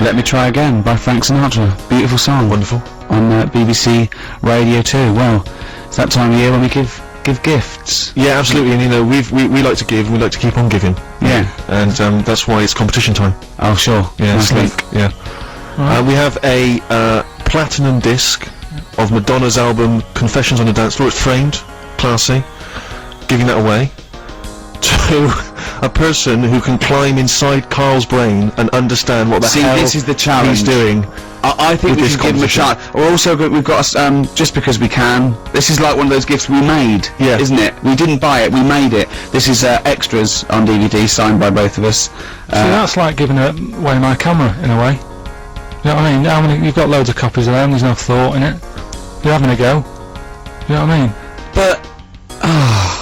Let Me Try Again by Frank Sinatra. Beautiful song. Wonderful. On BBC Radio 2. Well, it's that time of year when we give gifts. Yeah, absolutely. And you know, we like to give, and we like to keep on giving. Yeah. And that's why it's competition time. Oh, sure. Yeah, Nice sleep. link. Yeah. We have a platinum disc of Madonna's album Confessions on the Dance Floor. It's framed, classy. Giving that away to a person who can climb inside Carl's brain and understand what the hell this is the challenge. he's doing. I think we With this should give them a competition. shot. We're also we've got just because we can. This is like one of those gifts we made, Yeah. isn't it? We didn't buy it, we made it. This is extras on DVD signed by both of us. See, that's like giving away my camera in a way. You know what I mean? How many? You've got loads of copies of them. There's no thought in it. You're having a go. You know what I mean? But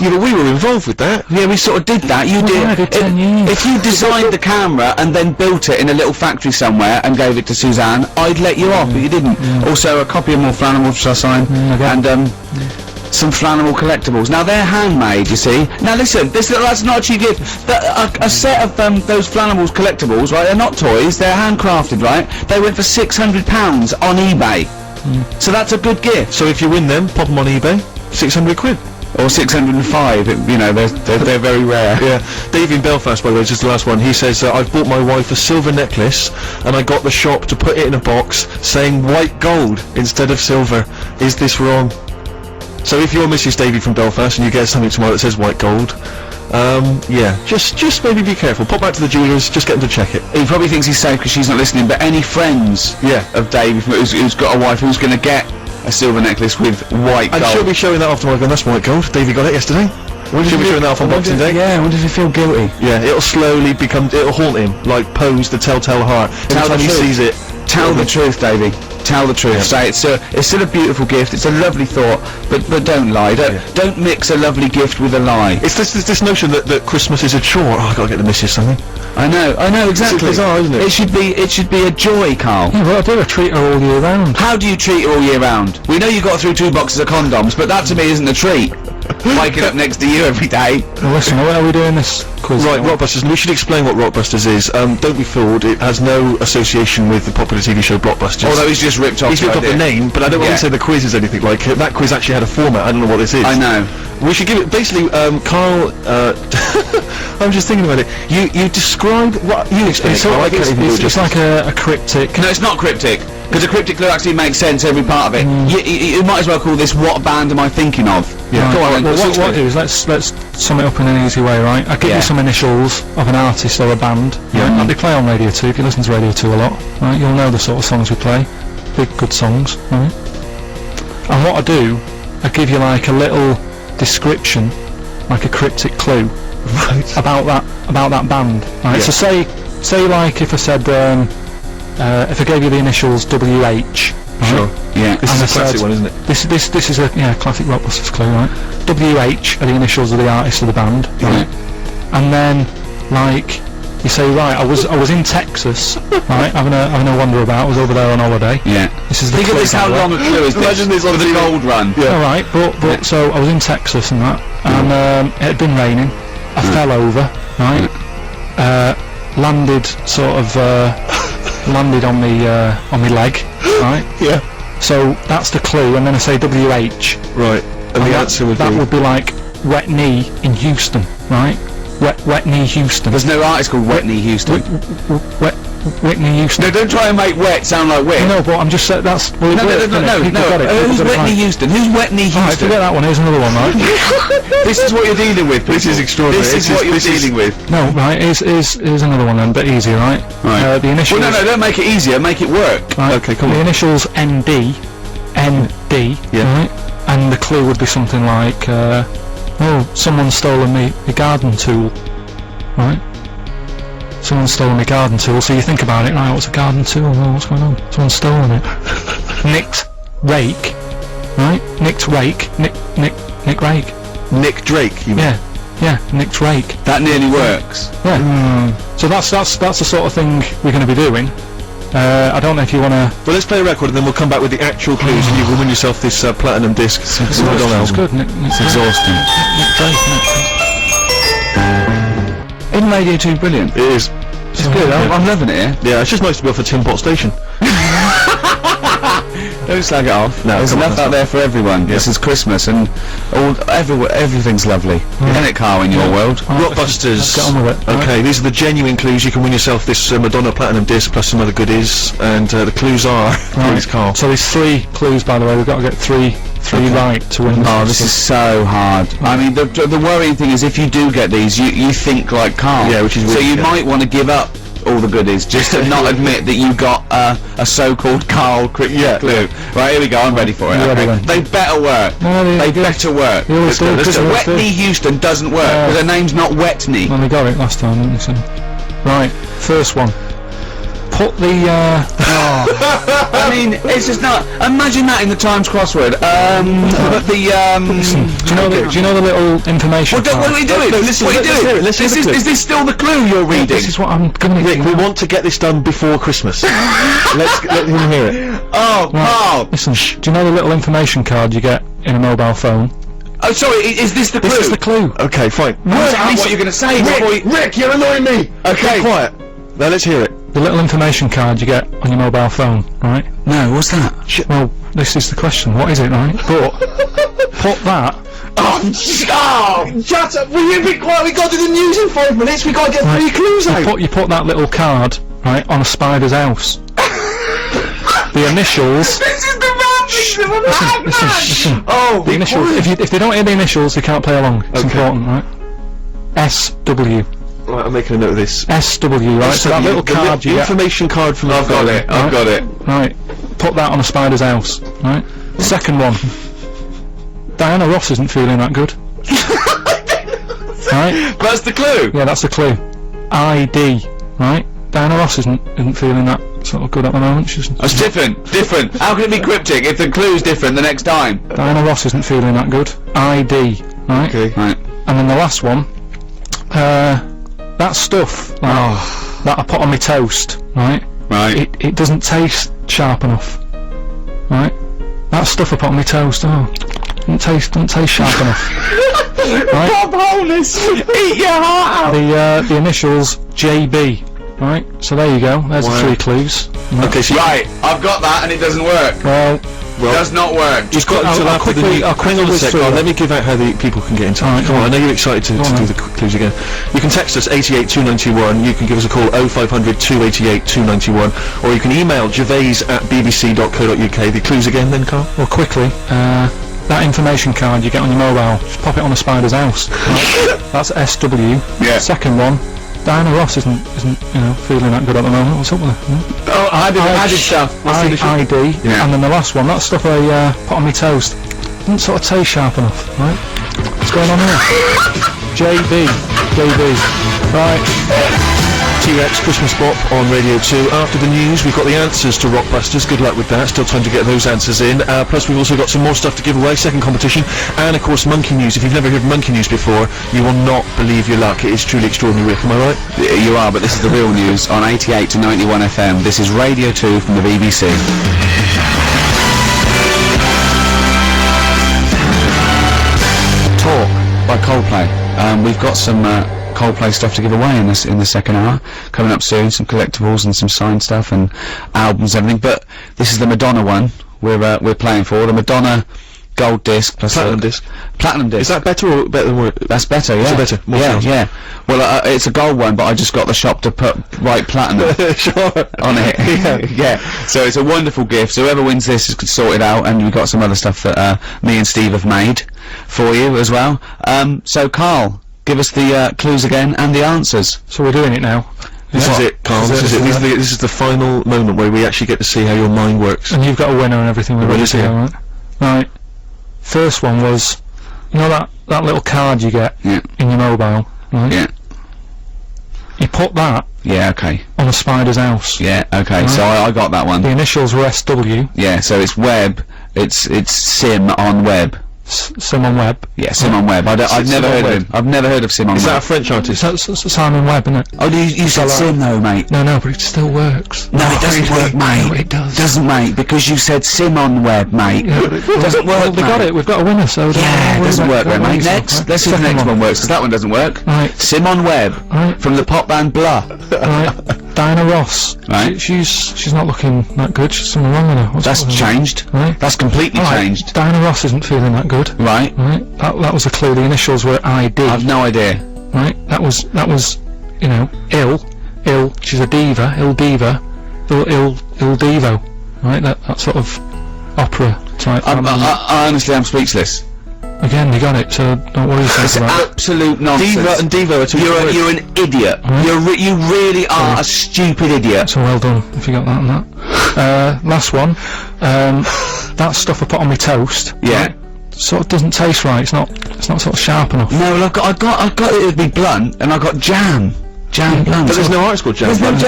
Yeah, but we were involved with that. yeah, we sort of did that. You Well, I did 10 years. If you designed the camera and then built it in a little factory somewhere and gave it to Suzanne, I'd let you off, but you didn't. Also, a copy of More Flanimal for sign, okay. and some Flanimal collectibles. Now they're handmade, you see. Now listen, that's not a cheap gift. A set of those Flanimals collectibles, right? They're not toys. They're handcrafted, right? They went for £600 on eBay. So that's a good gift. So if you win them, pop them on eBay. 600 quid. Or 605. You know, they're very rare. Yeah, Dave in Belfast, by the way, just the last one. He says, I've bought my wife a silver necklace, and I got the shop to put it in a box saying white gold instead of silver. Is this wrong? So if you're Mrs. Davey from Belfast and you get something tomorrow that says white gold, yeah, just maybe be careful. Pop back to the jewellers, just get them to check it. He probably thinks he's safe because she's not listening, but any friends of Dave who's got a wife who's going to get a silver necklace with white gold. And she'll be showing that off tomorrow going, that's white gold. Davey got it yesterday. She'll be showing that off on Boxing Day. Yeah, I wonder if he feel guilty. Yeah, it'll slowly it'll haunt him, like Pose the Telltale Heart. Every Tell time the he truth. sees it. Tell the truth, Davey. Tell the truth. Say it's still a beautiful gift. It's a lovely thought, but don't lie. Don't mix a lovely gift with a lie. It's this notion that Christmas is a chore. Oh, I gotta get the missus something. I know exactly. It's bizarre, isn't it? It should be a joy, Carl. Yeah, well, I do. I treat her all year round. How do you treat her all year round? We know you got through 2 boxes of condoms, but that to me isn't a treat. Waking up next to you every day. Well, listen, why are we doing this quiz? Right, Rockbusters, and we should explain what Rockbusters is. Don't be fooled, it has no association with the popular TV show Blockbusters. Although he's just ripped off He's ripped off the name, but I don't want to say the quiz is anything like it. That quiz actually had a format, I don't know what this is. I know. We should give it, basically, Carl, I'm just thinking about it. You describe what, you explain It's it, sort Carl, of I like can't even do it it's like a cryptic. No, it's not cryptic. Because a cryptic clue actually makes sense, every part of it. You might as well call this What Band Am I Thinking Of? Yeah. Right, Go on, well, then, what I do is let's sum it up in an easy way, right? I give you some initials of an artist or a band. Yeah. Right? They play on Radio 2. If you listen to Radio 2 a lot, right, you'll know the sort of songs we play. Big, good songs, right? And what I do, I give you like a little description, like a cryptic clue, about that band. Right? Yeah. So say like if I said if I gave you the initials WH. Right? Sure. Yeah. This And is a I classic said- one, isn't it? This is a classic Rockbusters clue, right? WH are the initials of the artist of the band, right? And then like you say, right, I was in Texas, right, having a wander about. I was over there on holiday. Yeah. This is the Think of clue, this, by how the way. long a clue is this? Imagine this on For the TV. gold run. Yeah. All right, but so I was in Texas and that, and it had been raining. I fell over, right? Landed sort of landed on my leg, right? Yeah. So that's the clue, and then I say WH. Right. And the answer would that be... would be like Wet Knee in Houston, right? Wet Knee Houston. There's no artist called Whitney Houston. Whitney Houston. No, don't try and make wet sound like wet. No, but I'm just saying that's. Well, No. People got it. Who's People got it Whitney right. Houston? Who's Whitney Alright, Houston? forget that one. Here's another one, right? This is what you're dealing with. This is people. extraordinary. This is what you're dealing with. No, right. Here's another one then, a bit easier, right? Right. The initials. Well, no, don't make it easier. Make it work. Right, Okay, come the on. initials ND, Yeah. right? And the clue would be something like, someone's stolen me garden tool, right? Someone's stolen my garden tool. So you think about it, right? What's a garden tool? Oh, what's going on? Someone's stolen it. Nicked rake, right? Nicked rake. Nick rake. Nick Drake, you mean? Yeah. Nicked rake. That nearly works. Yeah. So that's the sort of thing we're going to be doing. I don't know if you want to. Well, let's play a record and then we'll come back with the actual clues and you will win yourself this platinum disc. It's album. good. It's exhausting. Nick Drake. In Radio 2, brilliant. It is. It's good. I'm loving it here. Yeah, it's just nice to be off a Tin Pot station. Don't slag it off. No, There's come on, enough that's out there for everyone. This is Christmas and everything's lovely. Isn't it, Carl, in your world? Rockbusters. Let's get on with it. Okay, these are the genuine clues. You can win yourself this Madonna Platinum disc plus some other goodies. And the clues are... Please, Carl. So there's 3 clues, by the way. We've got to get three right to win. Oh, this is so hard. I mean, the worrying thing is if you do get these, you think like Carl. Yeah, which is so weird, you yeah. might want to give up all the goodies just to not admit that you got a so-called Carl cryptic clue. Right, here we go. I'm ready for it. You ready then? They better work. No, They better work. They always do, Listen, they always do. Whitney Houston doesn't work because her name's not Wetney. Well, we got it last time, didn't we? So. Right, first one. put the I mean, it's just not. Imagine that in the Times crossword. But the do you know the little information What are you doing? listen, What are you let's hear doing? it, let's hear the clip. Is this still the clue you're reading? This is what I'm gonna Rick, we want to get this done before Christmas. Let him hear it. Oh, Carl! Listen, do you know the little information card you get in a mobile phone? Oh, sorry. Is this the clue? This is the clue. Okay, fine. What you're going to say? Rick, you're annoying me. Okay. Be quiet. Now let's hear it. The little information card you get on your mobile phone, right? No, what's that? Well, this is the question. What is it, right? But put that. Oh, Shut up! Will you be quiet? We got to do the news in 5 minutes. We got to get 3 clues out. You put that little card right on a spider's house. The initials. This is the round Listen. Oh, The initials. If they don't hear the initials, they can't play along. It's important, right? SW. Right, I'm making a note of this. SW, right? So that little card you get. Information card from the I've got it. I've got it. Right. Put that on a spider's house, right? Second one. Diana Ross isn't feeling that good. Right? That's the clue. Yeah, that's the clue. ID, right? Diana Ross isn't feeling that sort of good at the moment. She's That's different. How can it be cryptic if the clue's different the next time? Diana Ross isn't feeling that good. ID, right? Okay. Right. And then the last one, that stuff that I put on my toast, right? Right. It doesn't taste sharp enough, right? That stuff I put on my toast, doesn't taste sharp enough. Right? Bob Holness, eat your heart out. The initials JB, right? So there you go. There's the 3 clues. Right. Okay, so Right, I've got that and it doesn't work. Well, Does not work. Just got until I'll after the quickly- new. I'll Hang on a quickly sec. through Let that. me give out how the people can get in touch. Alright, Come go on, I on. know you're excited to Go on do then. the clues again. You can text us 882921. You can give us a call 0500 288 291, or you can email gervais@bbc.co.uk. The clues again, then, Carl. well, quickly. That information card you get on your mobile, just pop it on a spider's house. Right? That's SW. Yeah. Second one, Diana Ross isn't feeling that good at the moment. What's up with her? Oh, I did stuff. ID. Yeah. And then the last one, that stuff I put on my toast, didn't sort of taste sharp enough, right? What's going on here? JB. Right. T-Rex Christmas Bop on Radio 2. After the news, we've got the answers to Rockbusters. Good luck with that. Still time to get those answers in. Plus, we've also got some more stuff to give away. Second competition. And, of course, Monkey News. If you've never heard Monkey News before, you will not believe your luck. It is truly extraordinary, Rick. Am I right? You are, but this is the real news on 88 to 91 FM. This is Radio 2 from the BBC. Talk by Coldplay. We've got some Coldplay stuff to give away in the second hour. Coming up soon, some collectibles and some signed stuff and albums and everything. But this is the Madonna one we're playing for. The Madonna gold disc plus Platinum disc. Platinum disc. Is that better or better than what? That's better, yeah. Is it better? More yeah, sales? yeah. Well, it's a gold one, but I just got the shop to put right platinum Sure. on it. Yeah. So it's a wonderful gift. So whoever wins this is sorted out, and we've got some other stuff that me and Steve have made for you as well. So Carl, give us the clues again and the answers. So we're doing it now. This is it, Carl. This is it. This is the final moment where we actually get to see how your mind works. And you've got a winner and everything. We're ready to here. go, right? Right. First one was, you know that little card you get Yeah. in your mobile, right? Yeah. You put that Yeah. Okay. on a spider's house. Yeah. Okay. So I got that The one. initials were SW. Yeah. So it's web. It's sim on web. Simon Webb. Yeah. Sim on web. I've never Simon heard of Webb. him. I've never heard of sim on Is that a web. French artist? That's Simon Webb, isn't it? Oh, you said sim though, mate. No, but it still works. No, it doesn't work, mate. No, it does. Doesn't, mate, because you said sim on web, mate. Yeah, but it doesn't work, Well, we got mate. it. We've got a winner, so don't Yeah, it worry doesn't about work, don't then, worry mate. yourself, Next, right? let's see if the Second next one works, because that one doesn't work. Right. Sim on web, Right. from the pop band Blur. Right. Diana Ross. Right. She's not looking that good. She's something wrong with her. What's That's up with her? changed. Right. That's completely Right. changed. Diana Ross isn't feeling that good. Right. Right. That was a clue. The initials were ID. I've no idea. Right. That was ill. She's a diva. Ill diva. Ill Devo. Right. That sort of opera type. I honestly, I'm speechless. Again, you got it. So don't worry It's yourself about it. absolute nonsense. Diva and Devo are two You're different an idiot. Right. You really are a stupid idiot. So well done if you got that and that. Last one. That stuff I put on my toast. Yeah. Right, sort of doesn't taste right. It's not sort of sharp enough. No, look, I got it to be blunt, and I got jam. Jam Blunt. But there's no artist called Jam There's no Blunt.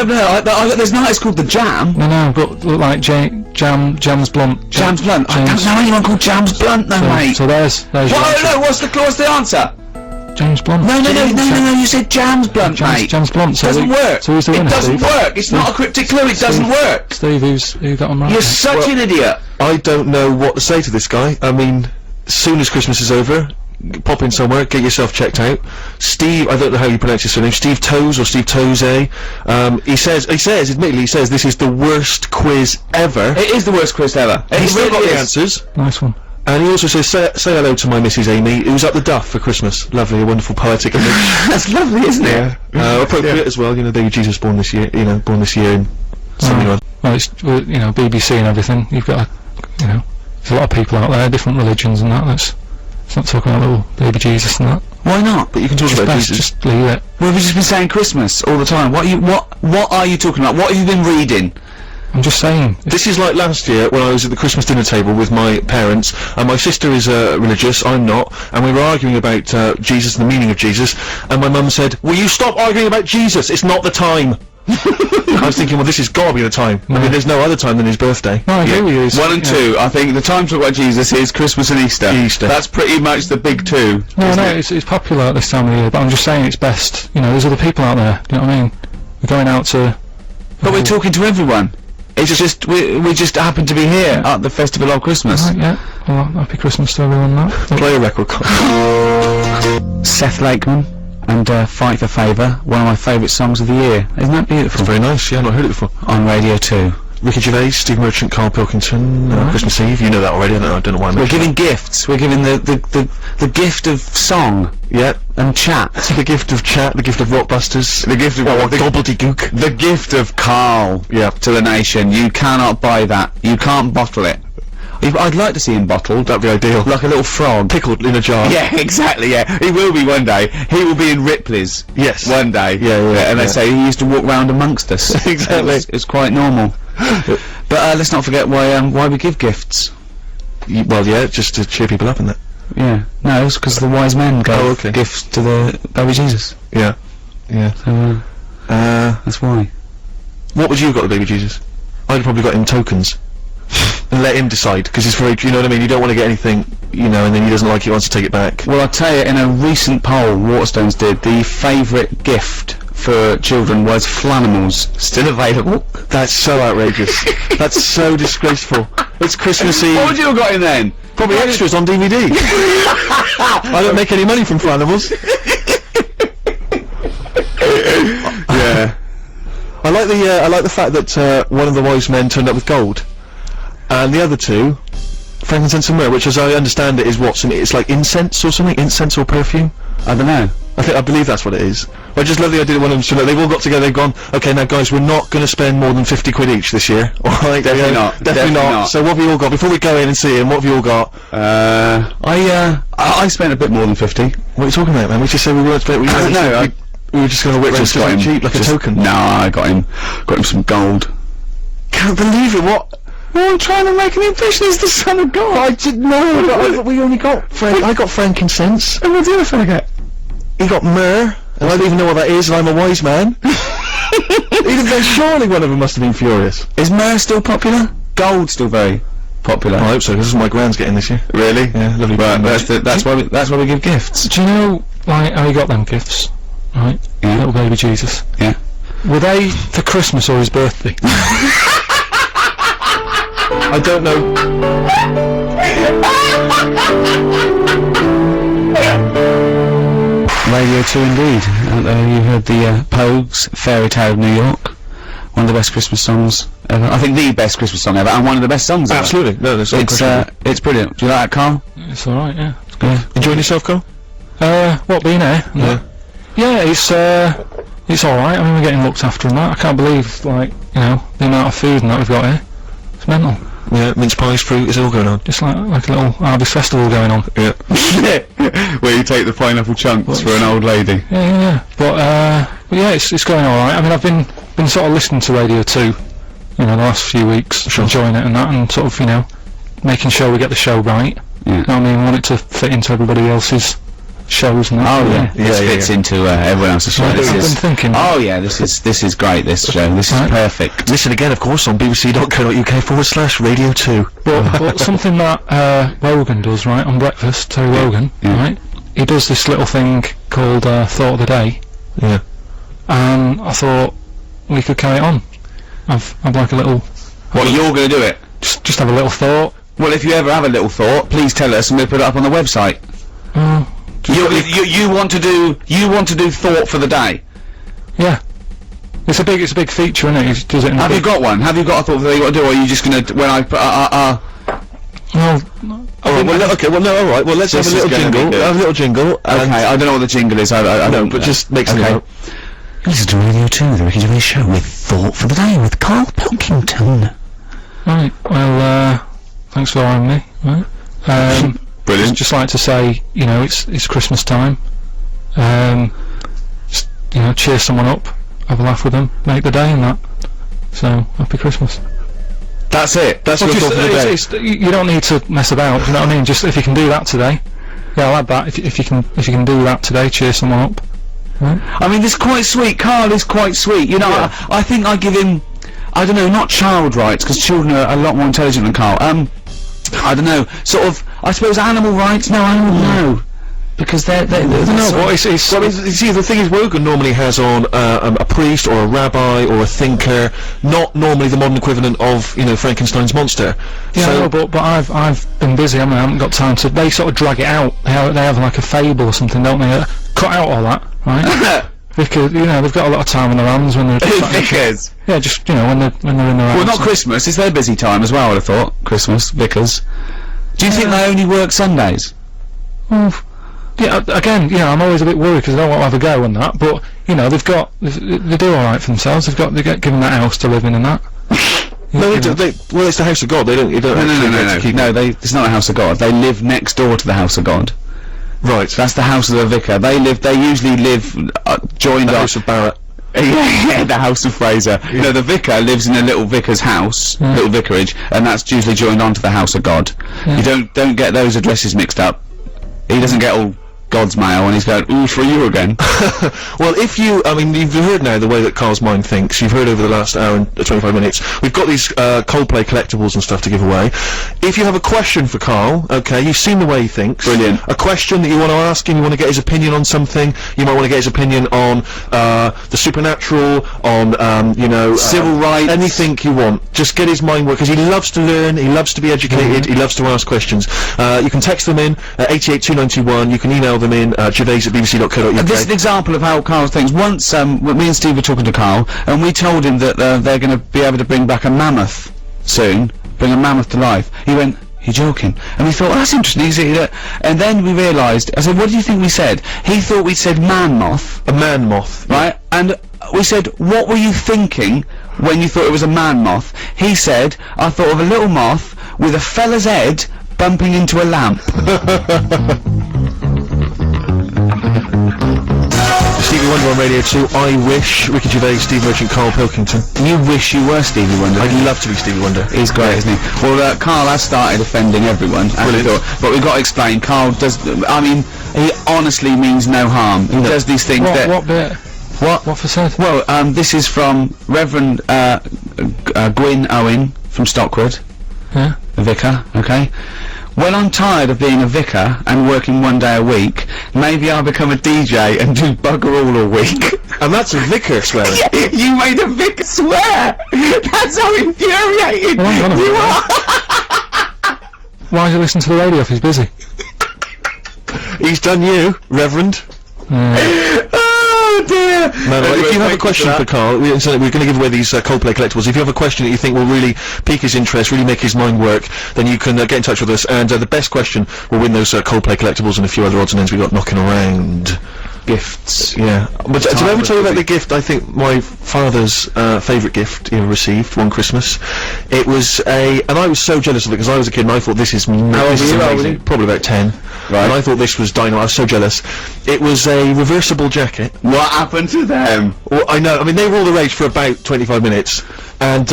Jam. There's no artist called the Jam. No, but look like Jam's Blunt. Jam's Blunt. I don't James- know anyone called Jam's Blunt, though, mate. So there's your What? answer. No, what's the answer? James Blunt. No, you said Jam's Blunt, mate. James Blunt. So Doesn't work. So who's the winner, It doesn't Steve? work. It's not a cryptic clue. It doesn't work. Steve, who got on right? You're such an idiot. I don't know what to say to this guy. I mean, as soon as Christmas is over, pop in somewhere, get yourself checked out. Steve, I don't know how you pronounce his surname, Steve Toes or Steve Toze. He says, admittedly, this is the worst quiz ever. It is the worst quiz ever. He's still got really the is. answers. Nice one. And he also says, say hello to my Mrs. Amy, who's up the duff for Christmas. Lovely, a wonderful poetic image. That's lovely, isn't it? Appropriate as well, baby Jesus born this year, and something on. Well, it's BBC and everything. You've got there's a lot of people out there, different religions and that. Let's not talk about little baby Jesus and that. Why not? But you can talk Just about best Jesus. just leave it. Well, we've just been saying Christmas all the time. What are you talking about? What have you been reading? I'm just saying. This is like last year when I was at the Christmas dinner table with my parents, and my sister is religious, I'm not, and we were arguing about Jesus and the meaning of Jesus, and my mum said, will you stop arguing about Jesus? It's not the time. I was thinking, well, this has got to be the time. I mean, there's no other time than his birthday. No, I agree with you. It's- 1 and 2. I think the time to talk about Jesus is Christmas and Easter. Easter. That's pretty much the big two. No, it's popular at this time of year, but I'm just saying it's best. There's other people out there. Do you know what I mean? We're going out to. But we're talking to everyone. It's just we just happen to be here at the festival of Christmas. Right, yeah. Well, happy Christmas to everyone. That. Play a record. Seth Lakeman and Fight for Favour, one of my favourite songs of the year. Isn't that beautiful? Very nice, yeah, I've not heard it before. On Radio 2. Ricky Gervais, Steve Merchant, Carl Pilkington, Christmas Eve, you know that already, I don't know why I'm We're mentioning giving gifts. We're giving the gift of song it. Yeah, and chat. the gift of chat, the gift of Rockbusters, The gift of gobbledygook. The gift of Carl Yeah. to the nation. You cannot buy that. You can't bottle it. I'd like to see him bottled. That'd be ideal. Like a little frog. Pickled in a jar. Yeah, exactly, yeah. He will be one day. He will be in Ripley's. Yes. One day. Yeah, And they yeah. say he used to walk round amongst us. Exactly. It's quite normal. But let's not forget why we give gifts. Well, yeah, just to cheer people up and that. Yeah. No, it's because the wise men gave Oh, okay. gifts to the baby Jesus. Yeah. Yeah. So, that's why. What would you have got the baby Jesus? I'd have probably got him tokens. And let him decide, because it's very, you know what I mean, you don't want to get anything, and then he doesn't like it, he wants to take it back. Well, I'll tell you, in a recent poll Waterstones did, the favourite gift for children was Flanimals. Still available. That's so outrageous. That's so disgraceful. It's Christmas Eve. What would you have got in then? Probably extras on DVD. I don't make any money from Flanimals. Yeah. I like the fact that one of the wise men turned up with gold, and the other two, frankincense and myrrh, which, as I understand it, is it's like incense or something, incense or perfume. I don't know. I believe that's what it is. I just love the idea that one of them, so they've all got together, they've gone, okay, now guys, we're not going to spend more than 50 quid each this year. Alright? Definitely not. Definitely not. So what have you all got? Before we go in and see him, what have you all got? I spent a bit more than 50. What are you talking about, man? We just said we weren't spending, we were just going to whip Just got him cheap, like a token. No, I got him some gold. Can't believe it, what? Well, I'm trying to make an impression as the son of God. I didn't know, we only got, I got frankincense. And what did the fella get? He got myrrh, and I don't even know what that is, and I'm a wise man. Surely one of them must have been furious. Is myrrh still popular? Gold's still very popular. I hope so, because this is my grand's getting this year. Really? Yeah, lovely. Right, that's why we give gifts. Do you know how he got them gifts? Right? Yeah. Little baby Jesus. Yeah. Were they for Christmas or his birthday? I don't know. Radio 2 indeed. Out there you heard the Pogues, Fairy Tale of New York. One of the best Christmas songs ever. I think the best Christmas song ever, and one of the best songs ever. Absolutely. No, there's It's brilliant. Do you like that, Carl? It's alright, yeah. It's good. Yeah. Enjoying yourself, Carl? What, being here? Yeah. Yeah, it's alright. I mean, we're getting looked after and that. I can't believe, the amount of food and that we've got here. It's mental. Yeah, mince pies, fruit, it's all going on. Just like a little harvest festival going on. Yeah. Where you take the pineapple chunks for an old lady. Yeah. But yeah, it's going alright. I mean, I've been sort of listening to Radio 2, the last few weeks, enjoying it and that, and sort of, making sure we get the show right. Yeah. You know what I mean? We want it to fit into everybody else's shows and that. Oh yeah, this fits into everyone else's show. I've This been is, thinking. oh yeah, this is great. This show, this is Right. perfect. Listen again, of course, on bbc.co.uk/radio 2. But something that Wogan does, right, on breakfast, Terry Wogan, Yeah. right? He does this little thing called Thought of the Day, Yeah. and I thought we could carry it on. I've like a little, What, you're going to do it? just have a little thought. Well, if you ever have a little thought, please tell us and we'll put it up on the website. You want to do thought for the day. Yeah. It's a big feature, isn't it? He does it in a Have you big- got one? Have you got a thought for the day you want to do, or are you just going to when I put Well, Alright, well, okay, well, no, alright, well, let's have a This is little gonna be jingle. good. Have a little jingle. Okay, I don't know what the jingle is. I don't. but just make something okay. up. Listen to Radio 2, the Ricky Gervais Show, with Thought for the Day with Carl Pilkington. right. Well, thanks for having me. Right. Brilliant. Just like to say, you know, it's Christmas time. Just, you know, cheer someone up, have a laugh with them, make the day and that. So, happy Christmas. That's it. That's Well, your just, thought for the day. you don't need to mess about. Do you know what I mean? Just if you can do that today, yeah, I'll add that. If you can do that today, cheer someone up. I mean, this is quite sweet. Carl is quite sweet. You know, I think I give him, I don't know, not child rights, because children are a lot more intelligent than Carl. I don't know, sort of, I suppose animal rights? No, no. Because they're No, but it's Well, you see, the thing is, Wogan normally has on a priest or a rabbi or a thinker, not normally the modern equivalent of, you know, Frankenstein's monster. yeah, So- no, but I've been busy. I haven't got time to. They sort of drag it out. They have like a fable or something, don't they? Cut out all that, right? Because you know they've got a lot of time on their hands when they're. Vickers. Yeah, just you know when they're in their. Well, not house. Christmas. It's their busy time as well, I'd have thought. Christmas, Vickers. Do you think they only work Sundays? Well, yeah, again, you know, I'm always a bit worried because I don't want to have a go on that. But you know, they do all right for themselves. They get given that house to live in and that. No, You know. well, it's the house of God. They don't actually get to keep No, it. it's not a house of God. They live next door to the house of God. Right. That's the house of the vicar. They usually live joined The up. house of Barrett. Yeah, the house of Fraser. You know, the vicar lives in a little vicar's house, little vicarage, and that's usually joined onto the house of God. You don't get those addresses mixed up. He doesn't get all God's mail and he's going, ooh, for you again. Well, I mean, you've heard now the way that Carl's mind thinks. You've heard over the last hour and 25 minutes. We've got these Coldplay collectibles and stuff to give away. If you have a question for Carl, okay, you've seen the way he thinks. Brilliant. A question that you want to ask him, you want to get his opinion on something. You might want to get his opinion on the supernatural, on you know, Civil rights. anything you want. Just get his mind working, because he loves to learn, he loves to be educated, he loves to ask questions. You can text them in 882921. You can email them in gervais@bbc.co.uk. This is an example of how Carl thinks. Once, me and Steve were talking to Carl, and we told him that they're going to be able to bring back a mammoth soon, bring a mammoth to life. He went, "You're joking?" And we thought, well, that's interesting. Is it? And then we realised. I said, "What do you think we said?" He thought we said man moth, A man moth. right? And we said, "What were you thinking when you thought it was a man moth?" He said, "I thought of a little moth with a fella's head bumping into a lamp." Stevie Wonder on Radio 2. I wish. Ricky Gervais, Steve Merchant, Carl Pilkington. You wish you were Stevie Wonder. I'd love to be Stevie Wonder. He's great, isn't he? Well, Carl has started offending everyone, as we Brilliant. thought. But we've got to explain. Carl does. I mean, he honestly means no harm. He does these things that. What bit? What for said? Well, this is from Reverend Gwyn Owen from Stockwood, Yeah. a vicar. Okay. When I'm tired of being a vicar and working one day a week, maybe I'll become a DJ and do bugger all a week. And that's a vicar swearing. You made a vicar swear! That's how infuriated Well, hang on a you minute. are! Why does he listen to the radio if he's busy? He's done you, Reverend. Oh dear! No, Anyway, if you have a thank question for for that. Carl, we're going to give away these Coldplay collectibles. If you have a question that you think will really pique his interest, really make his mind work, then you can get in touch with us, and the best question will win those Coldplay collectibles and a few other odds and ends we've got knocking around. Gifts. Yeah. But did I ever tell you about the gift? I think my father's favourite gift he ever received one Christmas. It was and I was so jealous of it because I was a kid and I thought this is old this is were you? How old amazing. were you? Probably about 10. Right. And I thought this was dynamite. I was so jealous. It was a reversible jacket. What happened to them? Well, I know. I mean, they were all the rage for about 25 minutes, and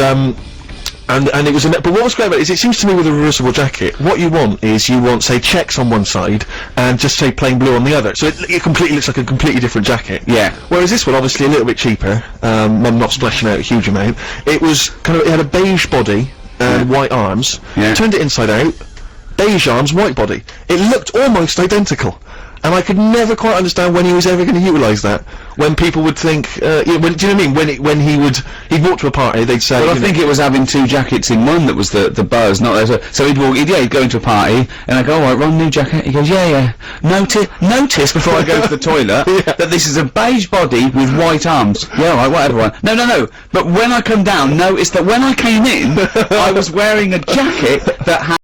And it was but what was great about it is it seems to me with a reversible jacket, what you want is say checks on one side and just say plain blue on the other. So it completely looks like a completely different jacket. Yeah. Whereas this one obviously a little bit cheaper, Mum not splashing out a huge amount. It was it had a beige body and white arms. Yeah. Turned it inside out, beige arms, white body. It looked almost identical. And I could never quite understand when he was ever going to utilise that. When people would think, do you know what I mean? When he'd walk to a party, they'd say. Well, I think it was having two jackets in one that was the buzz, not there. So he'd go into a party, and I go, all right, Ron, new jacket. He goes, yeah. Notice before I go to the toilet that this is a beige body with white arms. Yeah, all right, whatever. No. But when I come down, notice that when I came in, I was wearing a jacket that had